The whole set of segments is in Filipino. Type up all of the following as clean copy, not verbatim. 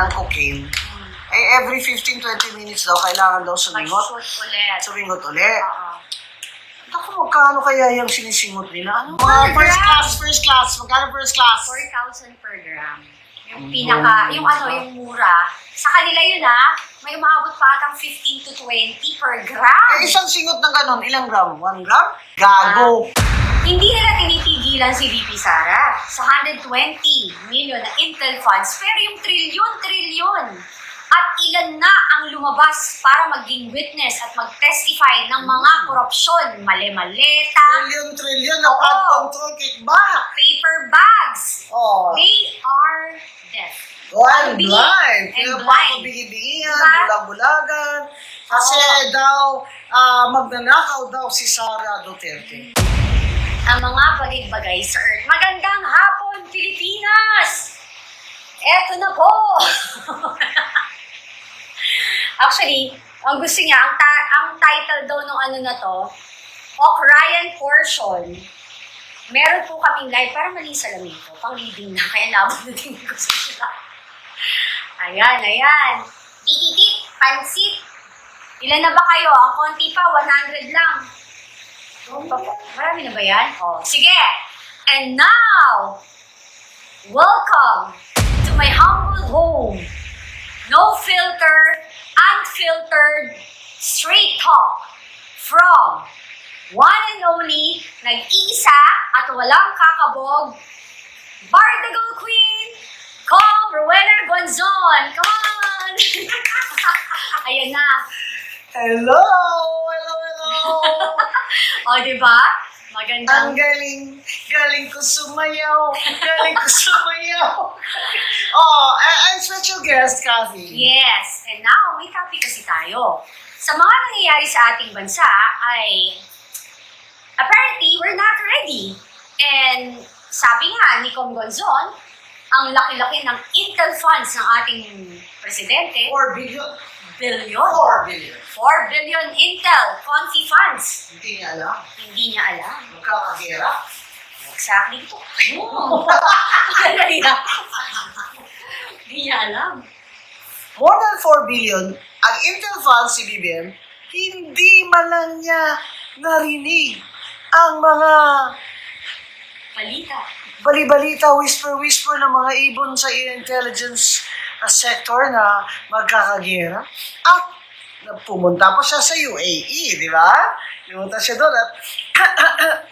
ng cocaine, eh every 15-20 minutes daw, kailangan daw sumingot. Mag-shoot ulit. Sumingot ulit. Oo. Naku, magkano kaya yung sinisingot nila? Ano? Per Mga gram. first class. Magkano first class? 4,000 per gram. Yung pinaka, yung ano, yung mura. Sa kanila yun may umabot pa atang 15 to 20 per gram. Eh, isang singot ng ganon, ilang gram? 1 gram? Gago! Hindi nila tinitigilan si VP Sara sa 120 million na Intel funds, pero yung trilyon. At ilan na ang lumabas para maging witness at mag-testify ng mga korupsyon, mali-maleta, Trillion na Oo. flood control kickback. paper bags. Oh. They are deaf. Blind, Unbelief blind. and Kaya blind. bigi-bigihan, Diba? bulag-bulagan. Kasi Oo. daw, magnanakaw daw si Sara Duterte. Ang mga bagay-bagay sa Earth. Magandang hapon, Pilipinas! Eto na po! Actually, ang gusto niya, ang title daw ng ano na to, Okrayan Portion. Meron po kaming live, para mali sa lamin ko, pang reading na, kaya labang na tingin ko sa sila. Ayan. Tititit, pansit. Ilan na ba kayo? Ang konti pa, 100 lang. Marami na ba yan? Oh, sige! And now, welcome to my humble home. No filter, unfiltered, straight talk from one and only, nag-iisa at walang kakabog, Bardagal Queen, Kong Rowena Gonzon. Come on! Ayan na. Hello! O, diba? Ang Magandang... galing ko sumayaw. And special guest, Kathy. Yes. And now, may topic kasi tayo. Sa mga nangyayari sa ating bansa ay apparently, we're not ready. And sabi nga ni Kong Gonzon, ang laki-laki ng Intel funds ng ating presidente, 4 billion. 4 billion Intel Confi funds. Hindi niya alam. Hindi niya alam. Magkakagera. Exactly ito. Hindi niya alam. More than 4 billion, ang Intel funds si BBM, hindi man lang niya narinig ang mga Balita. bali-balita, whisper-whisper ng mga ibon sa intelligence sector na magkakagera. At pumunta pa siya sa UAE, di ba? Pumunta siya doon at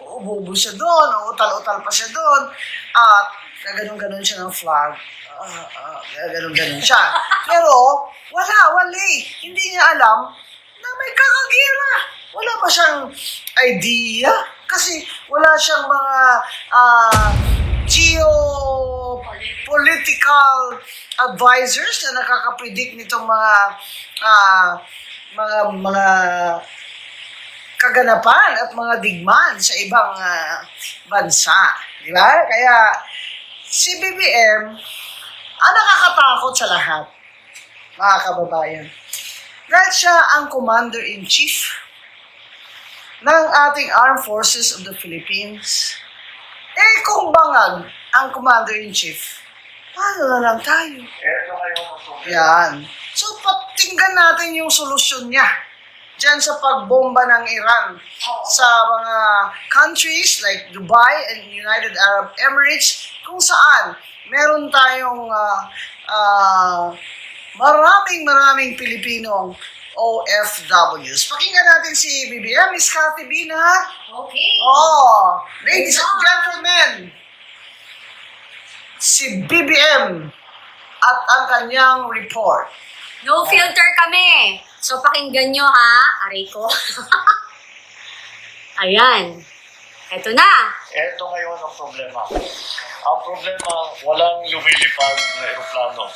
ubo siya doon, utal-utal pa siya doon, at gaganon-ganon siya ng flag. Gaganon-ganon siya. Pero, wala hindi niya alam na may kakagera. Wala pa siyang idea kasi wala siyang mga geopolitical advisors na nakakapredict nitong mga kaganapan at mga digmaan sa ibang bansa. Di ba? Kaya si BBM ang nakakatakot sa lahat, mga kababayan. Dahil siya ang Commander-in-Chief ng ating Armed Forces of the Philippines. Eh kung bangag ang Commander-in-Chief, paano na lang tayo? Yan. So patinggan natin yung solusyon niya dyan sa pagbomba ng Iran sa mga countries like Dubai and United Arab Emirates, kung saan meron tayong maraming Pilipinong OFWs. Pakinggan natin si BBM, Miss Cathy Bina. Okay. Oh, ladies and gentlemen, si BBM at ang kanyang report. No filter kami. So, pakinggan nyo aray ko. Ayan. Eto na. Ito ngayon ang problema. Ang problema, walang lumilipad na aeroplano.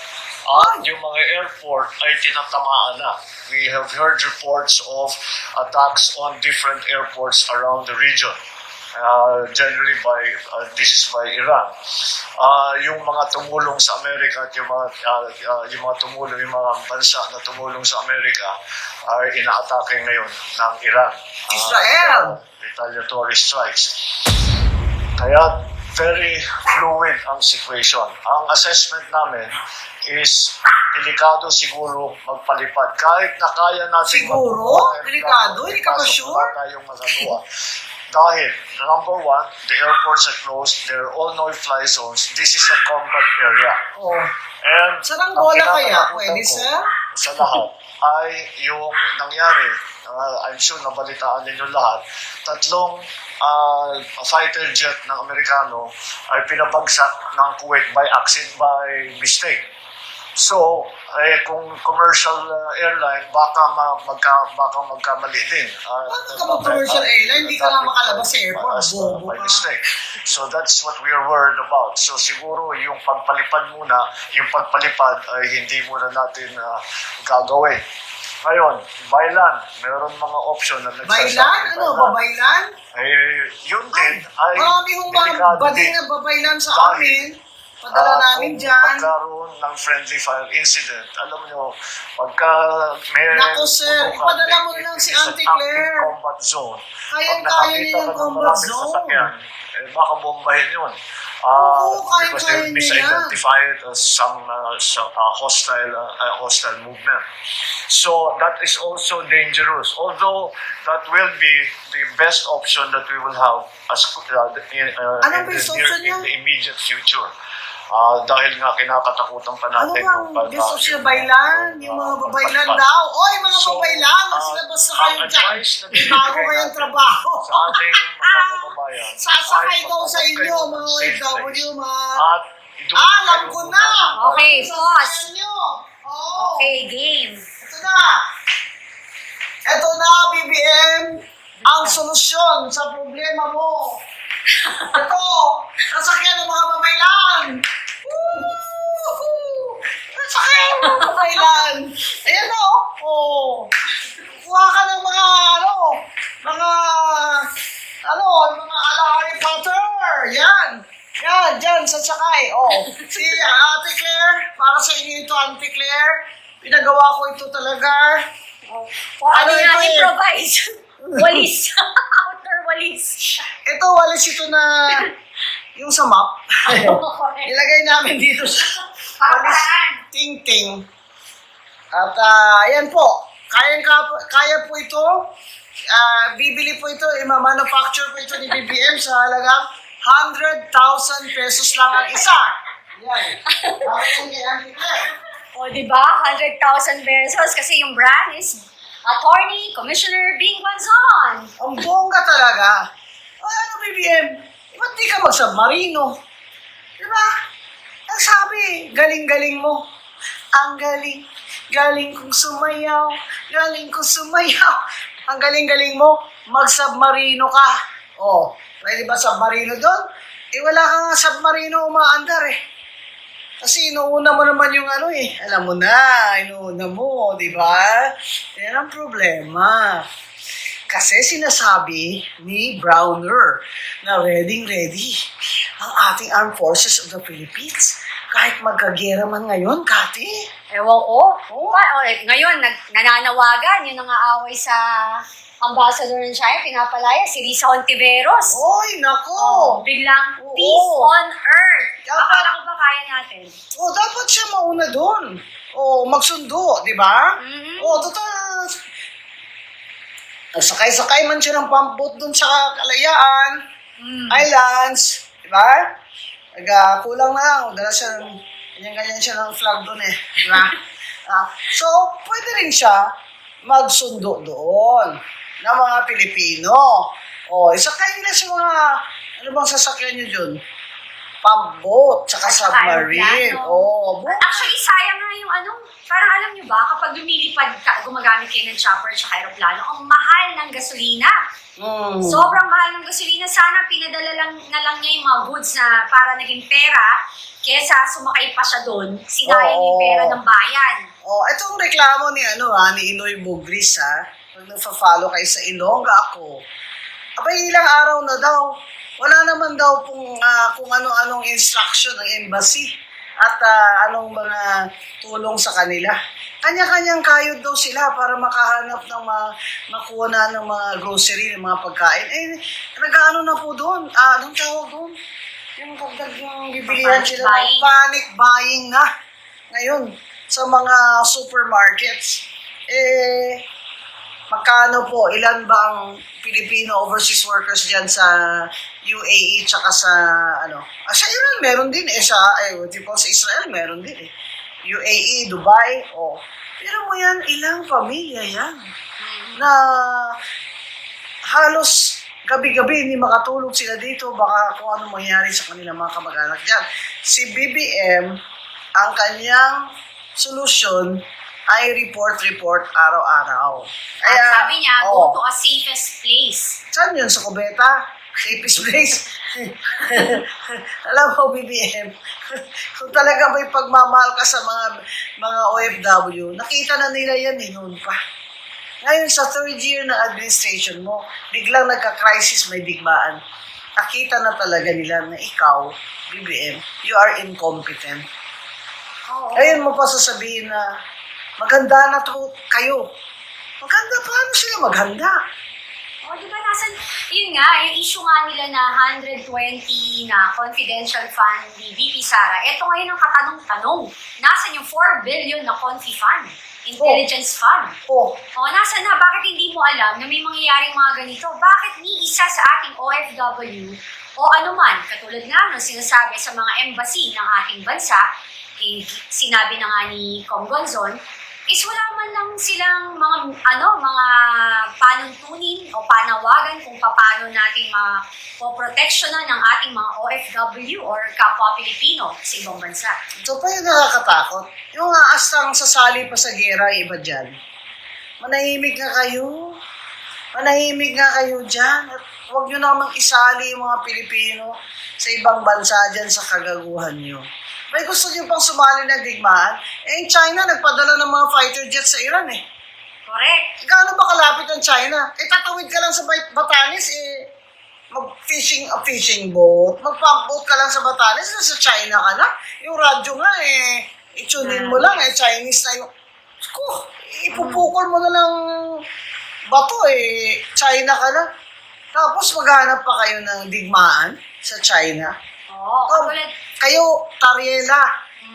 At yung mga airport ay tinatamaan na. We have heard reports of attacks on different airports around the region. Generally this is by Iran. Yung mga tumulong sa Amerika at yung mga bansa na tumulong sa Amerika ay inaatake ngayon ng Iran. Israel! Retaliatory strikes. Kaya very fluid ang situation. Ang assessment namin is delikado siguro magpalipad. Kahit na kaya natin Siguro? Delikado? Hindi ka ba sure? Wala tayong magagawa. Dahil, number one, the airports are closed. They're all no-fly zones. This is a combat area. Oh. And Sa Angola ang kaya? kinakatakutan Pwede, ko sir? Sa lahat ay yung nangyari. I'm sure nabalitaan ninyo lahat. Tatlong fighter jet ng Amerikano ay pinabagsak ng Kuwait by accident, by mistake. So, kung commercial airline, baka magkamali din. Bakit ka mag-commercial airline? Hindi ka nga makalabas sa airport. Bobo By ka. mistake. So that's what we are worried about. So siguro yung pagpalipad muna, yung pagpalipad ay hindi muna natin gagawin. Ngayon, by land, meron mga option na Baylan? Ano? Babaylan? Yun din ay Marami hong mga delikado bading din. na babaylan sa Dahil, amin. Padala namin kung dyan. magkaroon ng friendly fire incident, alam nyo, pagka may Naku, sir, tutukan, ipadala mo it lang si is an Auntie active Claire. combat zone. Kayang-kaya Pag niya nakakita yung ka ng combat maraming zone. sasakyan, baka bombahin yun. Oo, Because kayang-kaya they niya yan. misidentify it as some hostile movement. So that is also dangerous. Although that will be the best option that we will have as Anong best option in niya? the immediate future. Dahil nga kinakatakutan pa Ano natin bang gusto siya baylan? Yung mga babaylan daw. Oy, mga So, babaylan! Masilabas na kayo ang dyan. advice na May bago bibigay kayong natin trabaho. sa ating mga kababayan. Sasakay ay daw sa maghanap inyo, kayo ng mga safe place. OFW, mga... At doon Alam kayo ko muna. na! Okay, boss. Sasakyan nyo. Oo. Okay, game. Ito na. Ito na, BBM. Ang solusyon sa problema mo. Ito, sasakyan ng mga babaylan. Woo! Sasakyan ng mga babaylan. Ayan o. Oh. Kuha ka ng mga, mga Harry Potter. Yan. Yan, dyan, sasakay. Oh. Si Ate Claire, para sa inyo ito, Auntie Claire. Pinagawa ko ito talaga. O ano Ano na ito eh? improvise? Walis. Outer walis. Ito, walis ito na yung sa map. Ilagay namin dito sa walis ting-ting. At ayan po, kaya po ito. Bibili po ito, i-manufacture po ito ni BBM sa halagang 100,000 pesos lang ang isa. Yan. Bakit yan? O, di ba? 100,000 pesos kasi yung brand is Attorney Commissioner Bing Guanzon. Ang bongga talaga. Ano, BBM? Ba't di ka mag-submarino? Diba? Ang sabi, galing-galing mo. Ang galing. Galing kong sumayaw. Galing kong sumayaw. Ang galing-galing mo, mag-submarino ka. Oh, pwede ba submarino doon? Wala ka nga submarino umaandar eh. Kasi inuuna mo naman yung alam mo na, inuuna mo, di ba? Yan ang problema. Kasi sinasabi ni Browner na ready ang ating Armed Forces of the Philippines. Kahit magkagera man ngayon, Kati. Ewan ko. Ngayon, nananawagan yung nangaaway sa ambassador ng China, pinapalaya, si Risa Ontiveros. Oy, nako! Biglang Oo. peace on earth. Dapat- Akala ko ba kaya natin? Dapat siya mauna doon. Magsundo, di ba? Mhm. Total. Sakay-sakay man siya ng pampot doon sa Kalayaan, Islands, di ba? Kulang na lang, dala siya ng, ganyan siya ng flag doon eh, di ba? So, pwede rin siya magsundo doon ng mga Pilipino. Isakay nila sa mga, ano bang sasakyan nyo dun? Pambot, tsaka At saka submarine. aeroplano. Actually, sayang nga yung parang alam nyo ba, kapag lumilipad ka, gumagamit kayo ng chopper at aeroplano, ang mahal ng gasolina. Sobrang mahal ng gasolina. Sana pinadala lang niya yung mga goods na para naging pera, kesa sumakay pa siya doon, sinayang yung pera ng bayan. Itong reklamo ni Inoy Bugris pag nagfa-follow kayo sa Ilongga ako. Abay, ilang araw na daw. Wala naman daw kung ano-anong instruction ng embassy at anong mga tulong sa kanila. Kanya-kanyang kayod daw sila para makahanap ng makuha na ng mga grocery, ng mga pagkain. Nag-ano na po doon? Anong tawag doon? Yung pagdag yung bibilihan Panic sila buying. ng panic buying na. Ngayon, sa mga supermarkets. Magkano po, ilan ba ang Filipino overseas workers dyan sa UAE tsaka sa sa Iran meron din sa sa Israel meron din UAE, Dubai, Pero mo yan, ilang pamilya yan na halos gabi-gabi hindi makatulog sila dito, baka kung ano mangyari sa kanilang mga kamag-anak dyan. Si BBM, ang kanyang solusyon ay report araw-araw. At sabi niya, go to a safest place. Saan yun? Sa Cubeta? Safest place? Alam mo, BBM, kung talaga may pagmamahal ka sa mga OFW, nakita na nila yan noon pa. Ngayon, sa third year ng administration mo, biglang nagka-crisis, may digmaan. Nakita na talaga nila na ikaw, BBM, you are incompetent. Ngayon mo pa sasabihin na maganda na to kayo. Maganda, paano sila maghanda? Di ba, yun nga, yung issue nga nila na 120 na confidential fund ni VP Sara. Ito ngayon ang katanong-tanong. Nasaan yung 4 billion na confi fund? Intelligence fund. Nasaan na? Bakit hindi mo alam na may mangyayaring mga ganito? Bakit ni isa sa ating OFW o anuman, katulad nga nung sinasabi sa mga embassy ng ating bansa, sinabi na nga ni Kong Gonzon, is wala man lang silang mga panuntunin o panawagan kung paano natin mapoproteksyonan ng ating mga OFW or kapwa Pilipino sa ibang bansa. Ito pa yung nakakatakot. Yung aastang sasali pa sa gera, iba dyan. Manahimik nga kayo. Manahimik nga kayo dyan. At huwag nyo namang isali yung mga Pilipino sa ibang bansa dyan sa kagaguhan nyo. May gusto nyo pang sumali ng digmaan? Yung China, nagpadala ng mga fighter jets sa Iran Correct. Gaano ba kalapit ang China? Tatawid ka lang sa Batanes, fishing boat, mag-pump boat ka lang sa Batanes, sa China ka na. Yung radyo nga, itunin mo lang, Chinese na yung... Ipupukol mo na lang bato, China ka na. Tapos maghanap pa kayo ng digmaan sa China. Kayo, Tariela,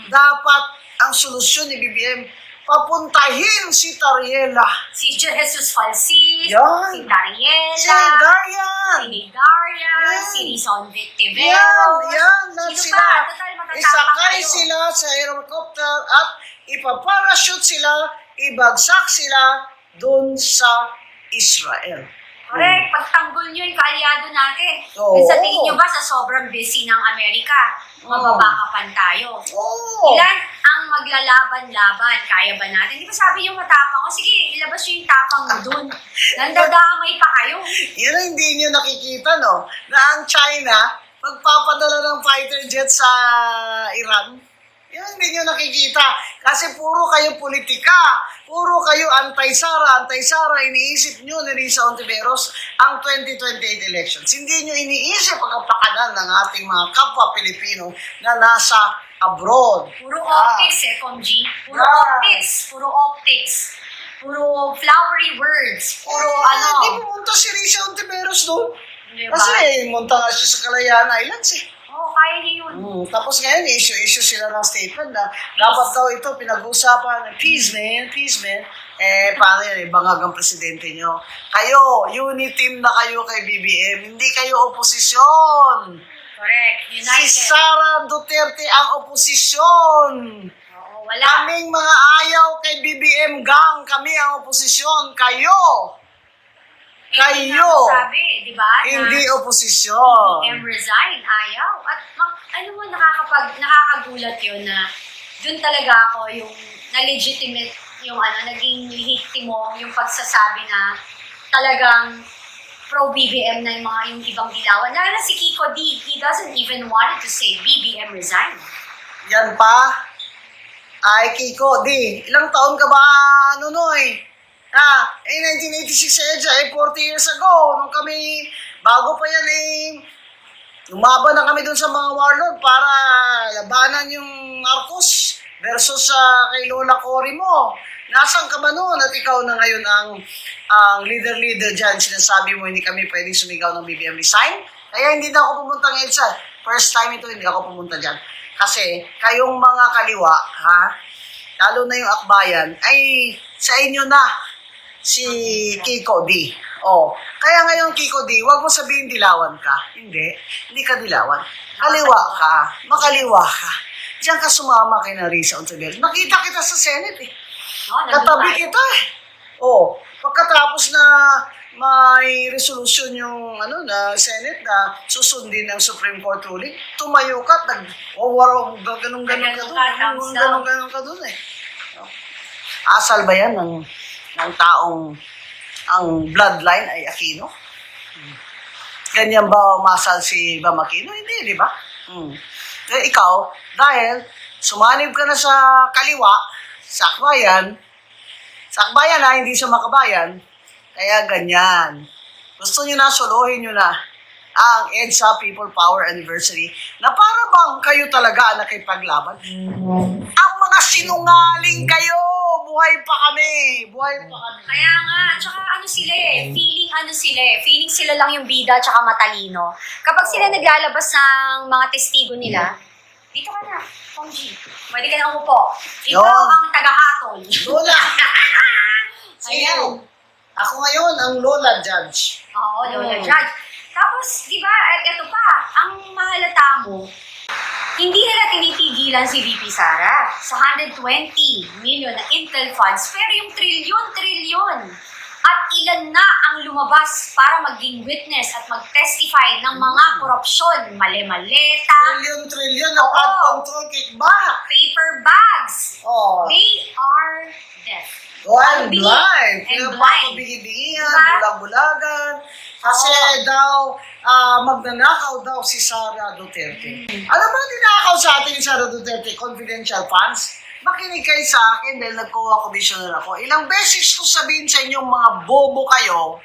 dapat ang solusyon ni BBM, papuntahin si Tariela. Si Jesus Falsis, Yan. si Tariela, Si Darian. si Darian, Yan. si Lison Victiveros. Yan. Sino pa? Total, matatapang Isakay kayo. sila sa helicopter at ipaparachute sila, ibagsak sila doon sa Israel. Correct. Pagtanggol nyo yung kaalyado natin. Oo. Sa tingin nyo ba sa sobrang busy ng Amerika, mababakapan tayo? Ilan ang maglalaban-laban? Kaya ba natin? Di ba sabi yung matapang ko, sige, ilabas nyo yung tapang mo dun. Nandadamay pa kayo. Yan ang hindi nyo nakikita, no? Na ang China, magpapadala ng fighter jet sa Iran. Yan ang hindi nyo nakikita. Kasi puro kayo politika. Puro kayo anti-Sara. Anti-Sara, iniisip nyo ni Risa Ontiveros ang 2028 elections. Hindi nyo iniisip ang kapakanan ng ating mga kapwa Pilipino na nasa abroad. Puro optics Comgy. Puro optics. Puro optics. Puro flowery words. Puro Hindi pumunta si Risa Ontiveros doon. Diba? Kasi munta nga siya sa Kalayaan Islands kaya niya yun. Tapos ngayon, issue sila ng statement na dapat daw ito pinag-usapan ng peace man. Paano yan, bangag ang presidente nyo. Kayo, unity team na kayo kay BBM, hindi kayo oposisyon. Correct. United. Si Sara Duterte ang oposisyon. Wala. Kaming mga ayaw kay BBM gang, kami ang oposisyon. Kayo. Sabi, di ba? Hindi oposisyon. BBM resign, ayaw. At ano mo, nakakagulat yun na dun talaga ako yung na-legitimate, yung naging lehiktimo, yung pagsasabi na talagang pro-BBM na yung ibang dilawan. Lalo na si Kiko D, he doesn't even want to say BBM resign. Yan pa. Ay, Kiko D, ilang taon ka ba, Nunoy? 1986 40 years ago, nung kami, bago pa yan lumaban na kami dun sa mga warlord para labanan yung Marcos versus kay Lola Cory mo. Nasaan ka ba noon? At ikaw na ngayon ang leader dyan, sinasabi mo hindi kami pwedeng sumigaw ng BBM resign? Kaya hindi na ako pumunta ngayon sa first time ito, hindi ako pumunta dyan. Kasi kayong mga kaliwa, lalo na yung akbayan, ay sa inyo na si Kiko D. Oh, kaya ngayon Kiko D, wag mo sabihin dilawan ka. Hindi ka dilawan. Kaliwa ka, makaliwa ka. Diyan ka sumama kay Narisa Ontiveros. Nakita kita sa Senate eh. Katabi kita eh. Oh, pagkatapos na may resolution yung na Senate na susundin ng Supreme Court ruling, tumayo ka, ganun ka doon eh. Asal ba yan ng taong ang bloodline ay Aquino? Ganyan ba masal si Bam Aquino? Hindi, di ba? Eh, ikaw, dahil sumanib ka na sa kaliwa, sa akbayan na, hindi sa makabayan, kaya ganyan. Gusto nyo na, solohin nyo na ang EDSA People Power Anniversary na para bang kayo talaga ang nakipaglaban. Ang mga sinungaling kayo! Buhay pa kami! Kaya nga, tsaka feeling sila lang yung bida tsaka matalino. Kapag sila naglalabas ng mga testigo nila, dito ka na, Pongji. Pwede ka na umupo. Ikaw Yun. ang tagahatol. Lola! Ayan. Ako ngayon, ang Lola Judge. Oo, Lola Judge. Tapos, di ba, eto pa, ang mahalata mo, hindi nila tinitigilan si VP Sara sa 120 million na Intel funds, pero yung trilyon. At ilan na ang lumabas para maging witness at mag-testify ng mga korupsyon, mali-maleta, Trillion na Oo. flood control kickback. paper bags. Oh. They are deaf. Blind. And blind. Pinapapabigibingan, Diba? bulag-bulagan. Kasi daw, magnanakaw daw si Sara Duterte. Alam mo, ninakaw sa atin ni Sara Duterte, confidential funds. Makinig kayo sa akin dahil nag-COA commissioner ako. Ilang beses ko sabihin sa inyong mga bobo kayo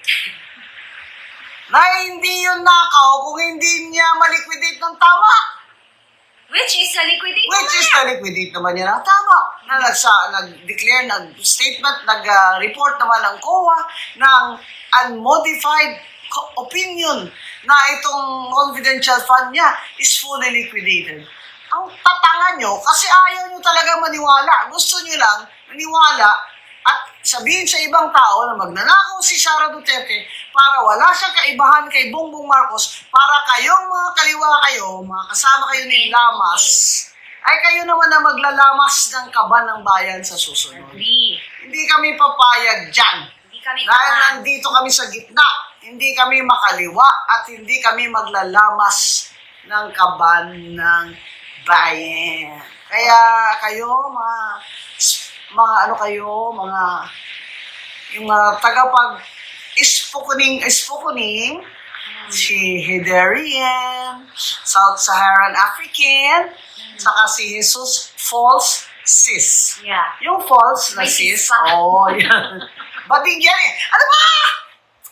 na hindi yun nakaw kung hindi niya maliquidate ng tama. Which is a liquidate Which is na-liquidate naman niya ng tama. Nag-declare, nag-statement, nag-report naman ng COA ng unmodified opinion na itong confidential fund niya is fully liquidated. Ang tatanga nyo, kasi ayaw nyo talaga maniwala. Gusto nyo lang maniwala at sabihin sa ibang tao na magnanakaw si Sara Duterte para wala siyang kaibahan kay Bongbong Marcos, para kayong mga kaliwa kayo, mga kasama kayo ni Lamas, ay kayo naman na maglalamas ng kaban ng bayan sa susunod. Agree. Hindi kami papayag dyan. Hindi kami Dahil kaman. nandito kami sa gitna, hindi kami makaliwa at hindi kami maglalamas ng kaban ng bayan. Kaya kayo, yung ispukuning, si Hyderian, South Saharan African, saka si Jesus False Sis. Yeah. Yung false na May sis, sis pa. yan. Bading yan eh. Ano ba?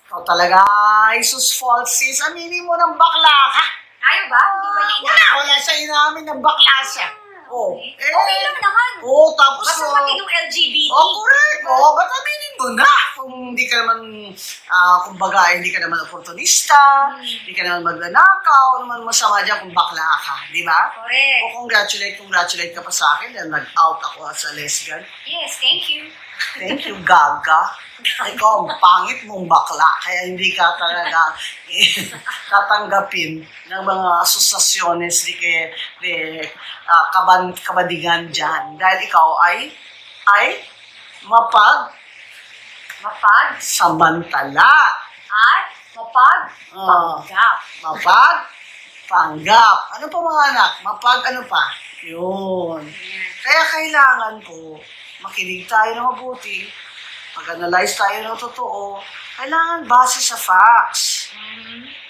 Ikaw talaga, Jesus False Sis, aminin mo ng bakla ka. Ayaw ba? Hindi ba niya Wala sa inamin ng bakla siya. Oh. Okay lang naman. Oo, tapos Basta pati yung LGBT. correct. Ba't aminin mo na? Kung hindi ka naman, kumbaga, hindi ka naman oportunista, hindi ka naman magnanakaw, naman masama dyan kung bakla ka, di ba? Correct. O congratulate ka pa sa akin dahil nag-out ako as a lesbian. Yes, thank you. Thank you, Gaga. Ikaw, ang pangit mong bakla, kaya hindi ka talaga tatanggapin ng mga asosasyones de kabadigan dyan. Dahil ikaw ay samantala. At mapagpanggap. Panggap. Ano pa mga anak? Ano pa? Yun. Kaya kailangan po, makinig tayo ng mabuti, mag-analyze tayo ng totoo, kailangan base sa facts.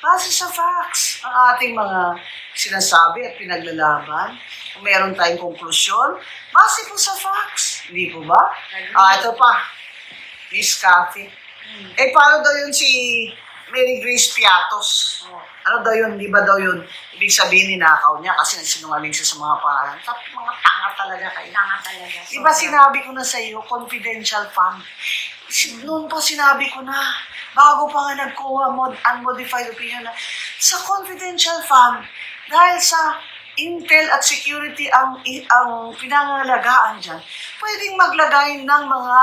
Base sa facts ang ating mga sinasabi at pinaglalaban. Kung meron tayong konklusyon, base po sa facts. Hindi po ba? Ito pa. Miss Cathy. Paano daw yun si Mary Grace Piatos? Ano daw yun? Di ba daw yun? Ibig sabihin, ninakaw niya kasi nagsinungaling siya sa mga pangalan. Mga tanga talaga kayo. Tanga talaga. Di ba sinabi ko na sa iyo, confidential fund? Noon pa sinabi ko na, bago pa nga nagkuha unmodified opinion na, sa confidential fund, dahil sa intel at security ang pinangalagaan dyan, pwedeng maglagay ng mga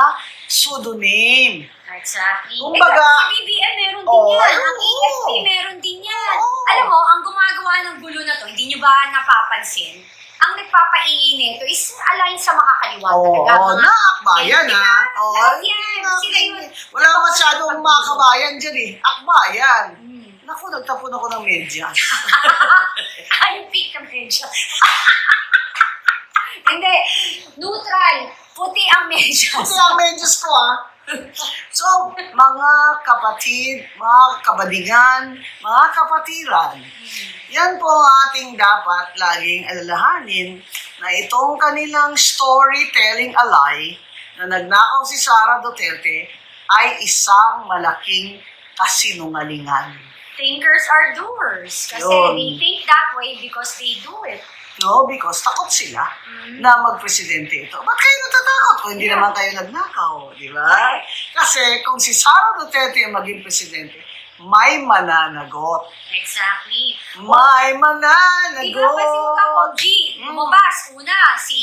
pseudonym. Exactly. Kumbaga, si BBM meron din Oo, yan. Ang oo. AFP meron din yan. Oo. Alam mo, ang gumagawa ng gulo na to, hindi nyo ba napapansin? Ang nagpapaiinit nito is align sa makakaliwa talaga. Oo, Mga- nakakbayan Diba? ha. Oo, Lahat yan. Sila yun. wala masyadong mga kabayan dyan eh. Akbayan. Hmm. Naku, nagtapon ako ng medyas. Ay, pick na medyo. Hindi. Neutral. Puti ang medyo. Kasi ang medyas ko ha. So, mga kapatid, mga kabadingan, mga kapatiran, yan po ang ating dapat laging alalahanin na itong kanilang storytelling lie na nagnakaw si Sara Duterte ay isang malaking kasinungalingan. Thinkers are doers. Kasi Yun. they think that way because they do it. No, because takot sila na magpresidente ito. Ba't kayo natatakot kung hindi Yeah. naman kayo nagnakaw, di ba? Kasi kung si Sara Duterte ang maging presidente, may mananagot. Exactly. May Ikaw pa si mananagot. G. Lumabas. Una, si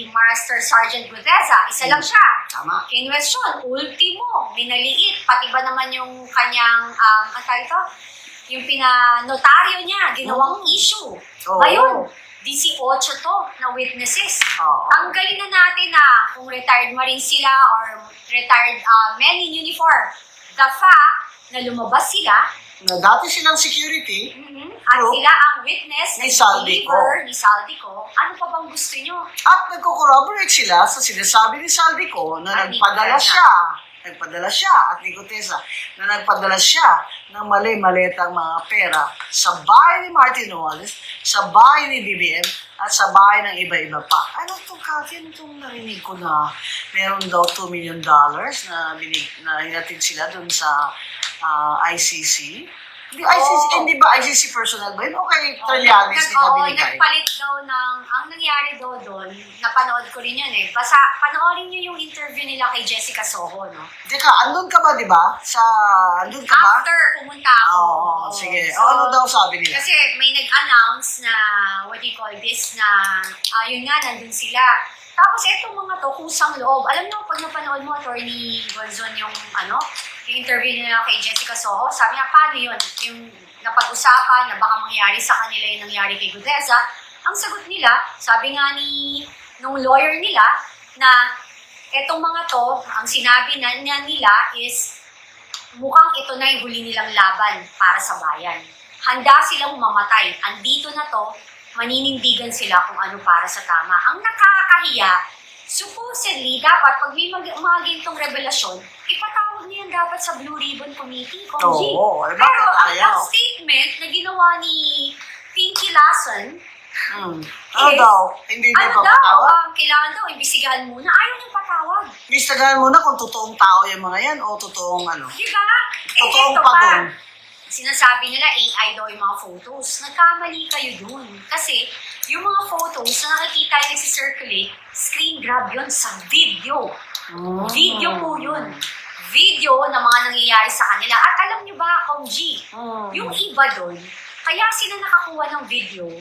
Master Sergeant Guteza. Isa lang siya. Tama. Kinwestiyon. Ultimo. Minaliit. Pati ba naman yung kanyang, ang tawag ito? Yung pinanotaryo niya, ginawang issue. Oo. Ngayon, 18 to na witnesses. Oo. Ang galing na natin na kung retired Marine sila or retired men in uniform, the fact na lumabas sila, Na dati silang security, at Group sila ang witness ni na Saldico. believer ni Saldico, ano pa bang gusto nyo? at nagko-corroborate sila sa sinasabi ni Saldico na At ni nagpadala Guteza. siya at ni Guteza na nagpadala siya ng mali-maletang mga pera sa bahay ni Martin Romualdez, sa bahay ni BBM, at sa bahay ng iba-iba pa. Ano itong Kathy? Ano itong narinig ko na meron daw $2 million na hinatid sila dun sa ICC? Hindi, ICC, hindi ba ICC personal ba yun? O kay Trillanes nila binigay? Nagpalit daw ng, ang nangyari daw doon, napanood ko rin yun eh. Basta, panoorin nyo yung interview nila kay Jessica Soho, no? Teka, andun ka ba, di ba? Andun ka ba? After pumunta ako. Oo, sige. So, Ano daw sabi nila? Kasi may nag-announce na, what do you call this, na, yun nga, nandun sila. Tapos etong mga to, kusang loob. Alam mo, pag napanood mo, Attorney Gonzon, yung interview nila kay Jessica Soho, sabi niya, paano yun? Yung napag-usapan na baka mangyari sa kanila yung nangyari kay Guteza. Ang sagot nila, sabi nga nung lawyer nila, na etong mga to, ang sinabi nila is, mukhang ito na yung huli nilang laban para sa bayan. Handa silang mamatay. Andito na to, maninindigan sila kung ano para sa tama. Ang nakakahiya, supposedly, dapat pag may mga ganitong revelasyon, ipatawag niyan dapat sa Blue Ribbon Committee, Kong G. Oo, eh, bakit Pero ayaw? ang statement na ginawa ni Pinky Lason, Ano Yes. daw? Hindi na ano daw, papatawag? kailangan daw, imbisigahan muna. Ayaw niyang patawag. Mistagan mo na kung totoong tao yung mga yan o totoong ano. Diba? Totoong Eto pagong. Sinasabi nila AI daw yung mga photos. Nagkamali kayo dun. Kasi yung mga photos na nakikita yung nagsi-circulate, screen grab yun sa video. Video po yun. Video na mga nangyayari sa kanila. At alam nyo ba, Kong G, yung iba dun, kaya sila nakakuha ng video,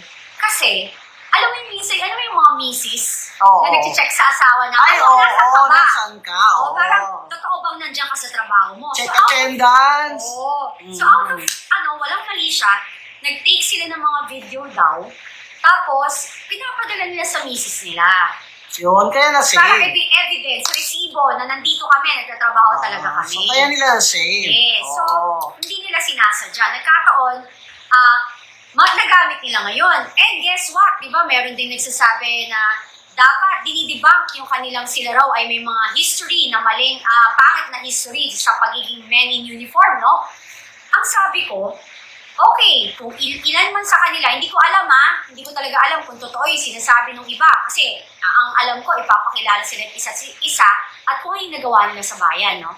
kasi, alam mo yung minsan, alam mo yung mga misis Oo. na nag-check sa asawa na, Ay, "Ano, nasaan ka ba?" nasaan ka? Oo, Oo. parang, totoo bang nandiyan ka sa trabaho mo? Check So, out of- attendance. Oo. So, out of, walang mali siya, nag-take sila ng mga video daw, tapos, pinapadala nila sa misis nila. Yun, kaya na Para save. evidence, resibo, na nandito kami, nagtatrabaho talaga kami. So, kaya nila save. Yes. So, Oo. hindi nila sinasadya. Nagkataon, nagamit nila ngayon. And guess what? Di ba, meron din nagsasabi na dapat dinidebunk yung kanilang sila raw ay may mga history na maling, pangit na history sa pagiging men in uniform, no? Ang sabi ko, okay, kung ilan man sa kanila, hindi ko alam hindi ko talaga alam kung totoo yung sinasabi ng iba. Kasi ang alam ko, ipapakilala sila isa at kung ano yung nagawa nila sa bayan, no?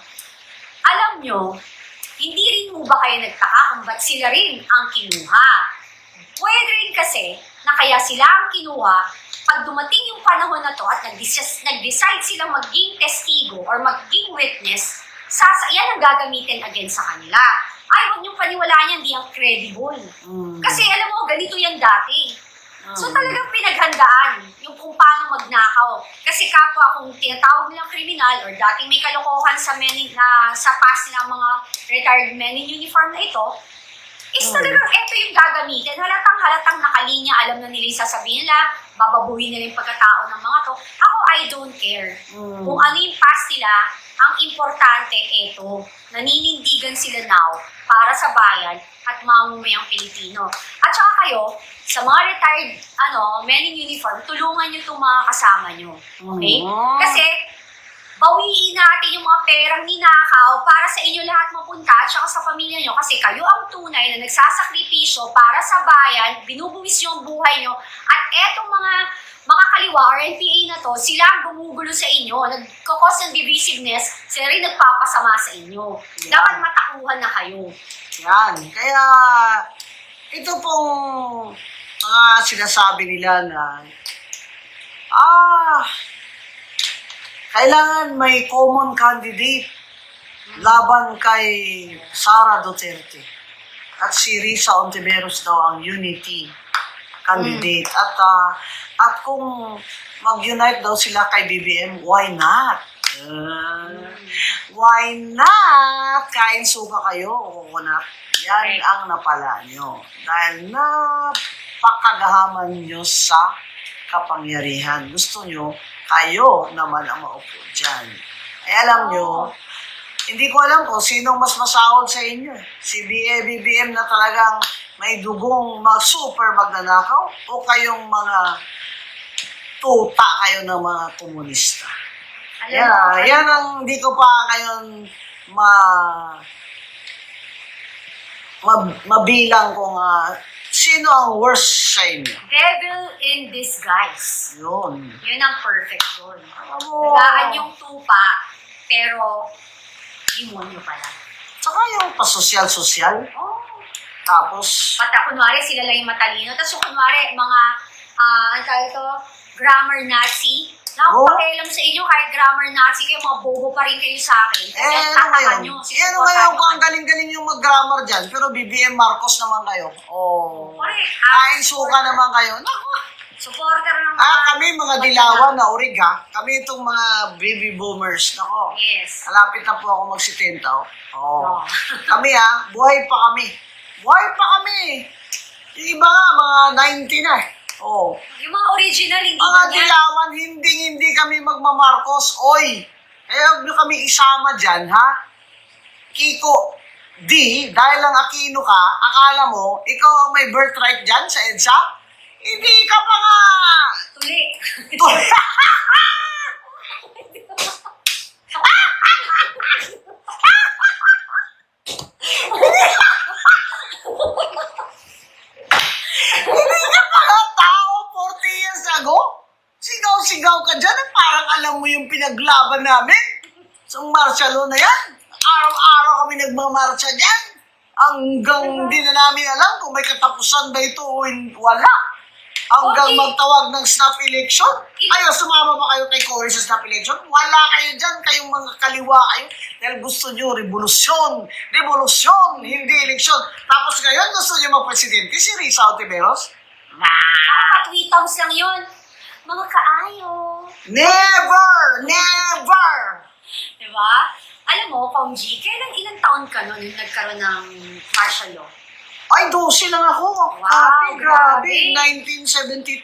Alam nyo, hindi rin mo ba kayo nagtaka kung ba't sila rin ang kinuha? Pwede rin kasi na kaya sila ang kinuha pag dumating yung panahon na to at nag-decide silang maging testigo or maging witness, yan ang gagamitin against sa kanila. ay, huwag niyong paniwalaan yan, di ang credible. Kasi alam mo, ganito yan dati. So talagang pinaghandaan yung kung paano magnakaw. Kasi kapwa kung tinatawag nilang kriminal or dating may kalokohan sa sa past ng mga retired men in uniform na ito, is talagang eto yung gagamitin. Halatang nakalinya, alam na nila yung sasabihin nila, bababuhin nila yung pagkatao ng mga to. Ako, I don't care. Kung ano yung past nila, ang importante eto, naninindigan sila now para sa bayan at mamamayang Pilipino. At saka kayo, sa mga retired men in uniform, tulungan nyo itong mga kasama nyo. Okay? Kasi, bawiin natin yung mga perang ninakaw para sa inyo lahat mapunta at saka sa pamilya nyo. Kasi kayo ang tunay na nagsasakripisyo para sa bayan, binubuwis yung buhay nyo. At etong mga kaliwa or NPA na to, sila ang gumugulo sa inyo, nagkakos ng divisiveness, sila rin nagpapasama sa inyo. Dapat matauhan na kayo. Yan. Kaya, ito pong mga sinasabi nila na, kailangan may common candidate laban kay Sara Duterte. At si Risa Ontiveros daw ang unity candidate. At kung mag-unite daw sila kay BBM, why not? Why not? Kain suka kayo o kunat. Yan ang napala nyo. Dahil napakagahaman nyo sa kapangyarihan. Gusto nyo, kayo naman ang maupo dyan. Ay alam nyo, hindi ko alam kung sinong mas masahod sa inyo. Si BBM na talagang may dugong super magnanakaw o kayong mga tuta kayo ng mga komunista. Yan ang hindi ko pa ngayon mabilang kung sino ang worst sa inyo. Devil in disguise. Yun. Yun ang perfect doon. Mo. Tagaan yung tupa, pero demonyo pala. Saka yung pasosyal-sosyal. Oh. Tapos, Kunwari, sila lang yung matalino. Tapos kunwari, mga, ano tawag ito, grammar Nazi. Pakialam sa inyo, kahit grammar Nazi kayo, mga bobo pa rin kayo sa akin. Kasi ang tatakan nyo. Ano ngayon kung ang galing-galing yung mag-grammar dyan, pero BBM Marcos naman kayo. Correct. Kain suka naman kayo. Naku. Supporter ng Kami mga dilawan na orig ha. Kami itong mga baby boomers. Nako. Yes. Malapit na po ako mag-70. Kami buhay pa kami. Buhay pa kami. Yung iba nga, mga 90 na eh. Yung mga original, hindi Mga ba yan? dilawan, hindi kami magmamarcos. Oy, huwag nyo kami isama dyan, ha? Kiko, dahil lang Aquino ka, akala mo, ikaw ang may birthright dyan sa EDSA? Hindi ka pa nga! Tuli. Hindi ka pa nga tao 40 years ago? Sigaw-sigaw ka dyan, parang alam mo yung pinaglaban namin. Sa martial law na yan. Araw-araw kami nagmamarcha dyan. Hanggang di na namin alam kung may katapusan ba ito o wala. Hanggang magtawag ng snap election. Sumama ba kayo kay Cory sa snap election? Wala kayo dyan, kayong mga kaliwa kayo. Dahil gusto nyo revolusyon. Revolusyon, hindi eleksyon. Tapos ngayon gusto nyo magpresidente si Risa Ontiveros? Nakaka-tweetums lang yun. Mga kaayo. Never! Never! Diba? Alam mo, Pong G, ilang taon ka nun yung nagkaroon ng martial law? Ay, 12 lang ako. Wow, Grabe. grabe. 1972.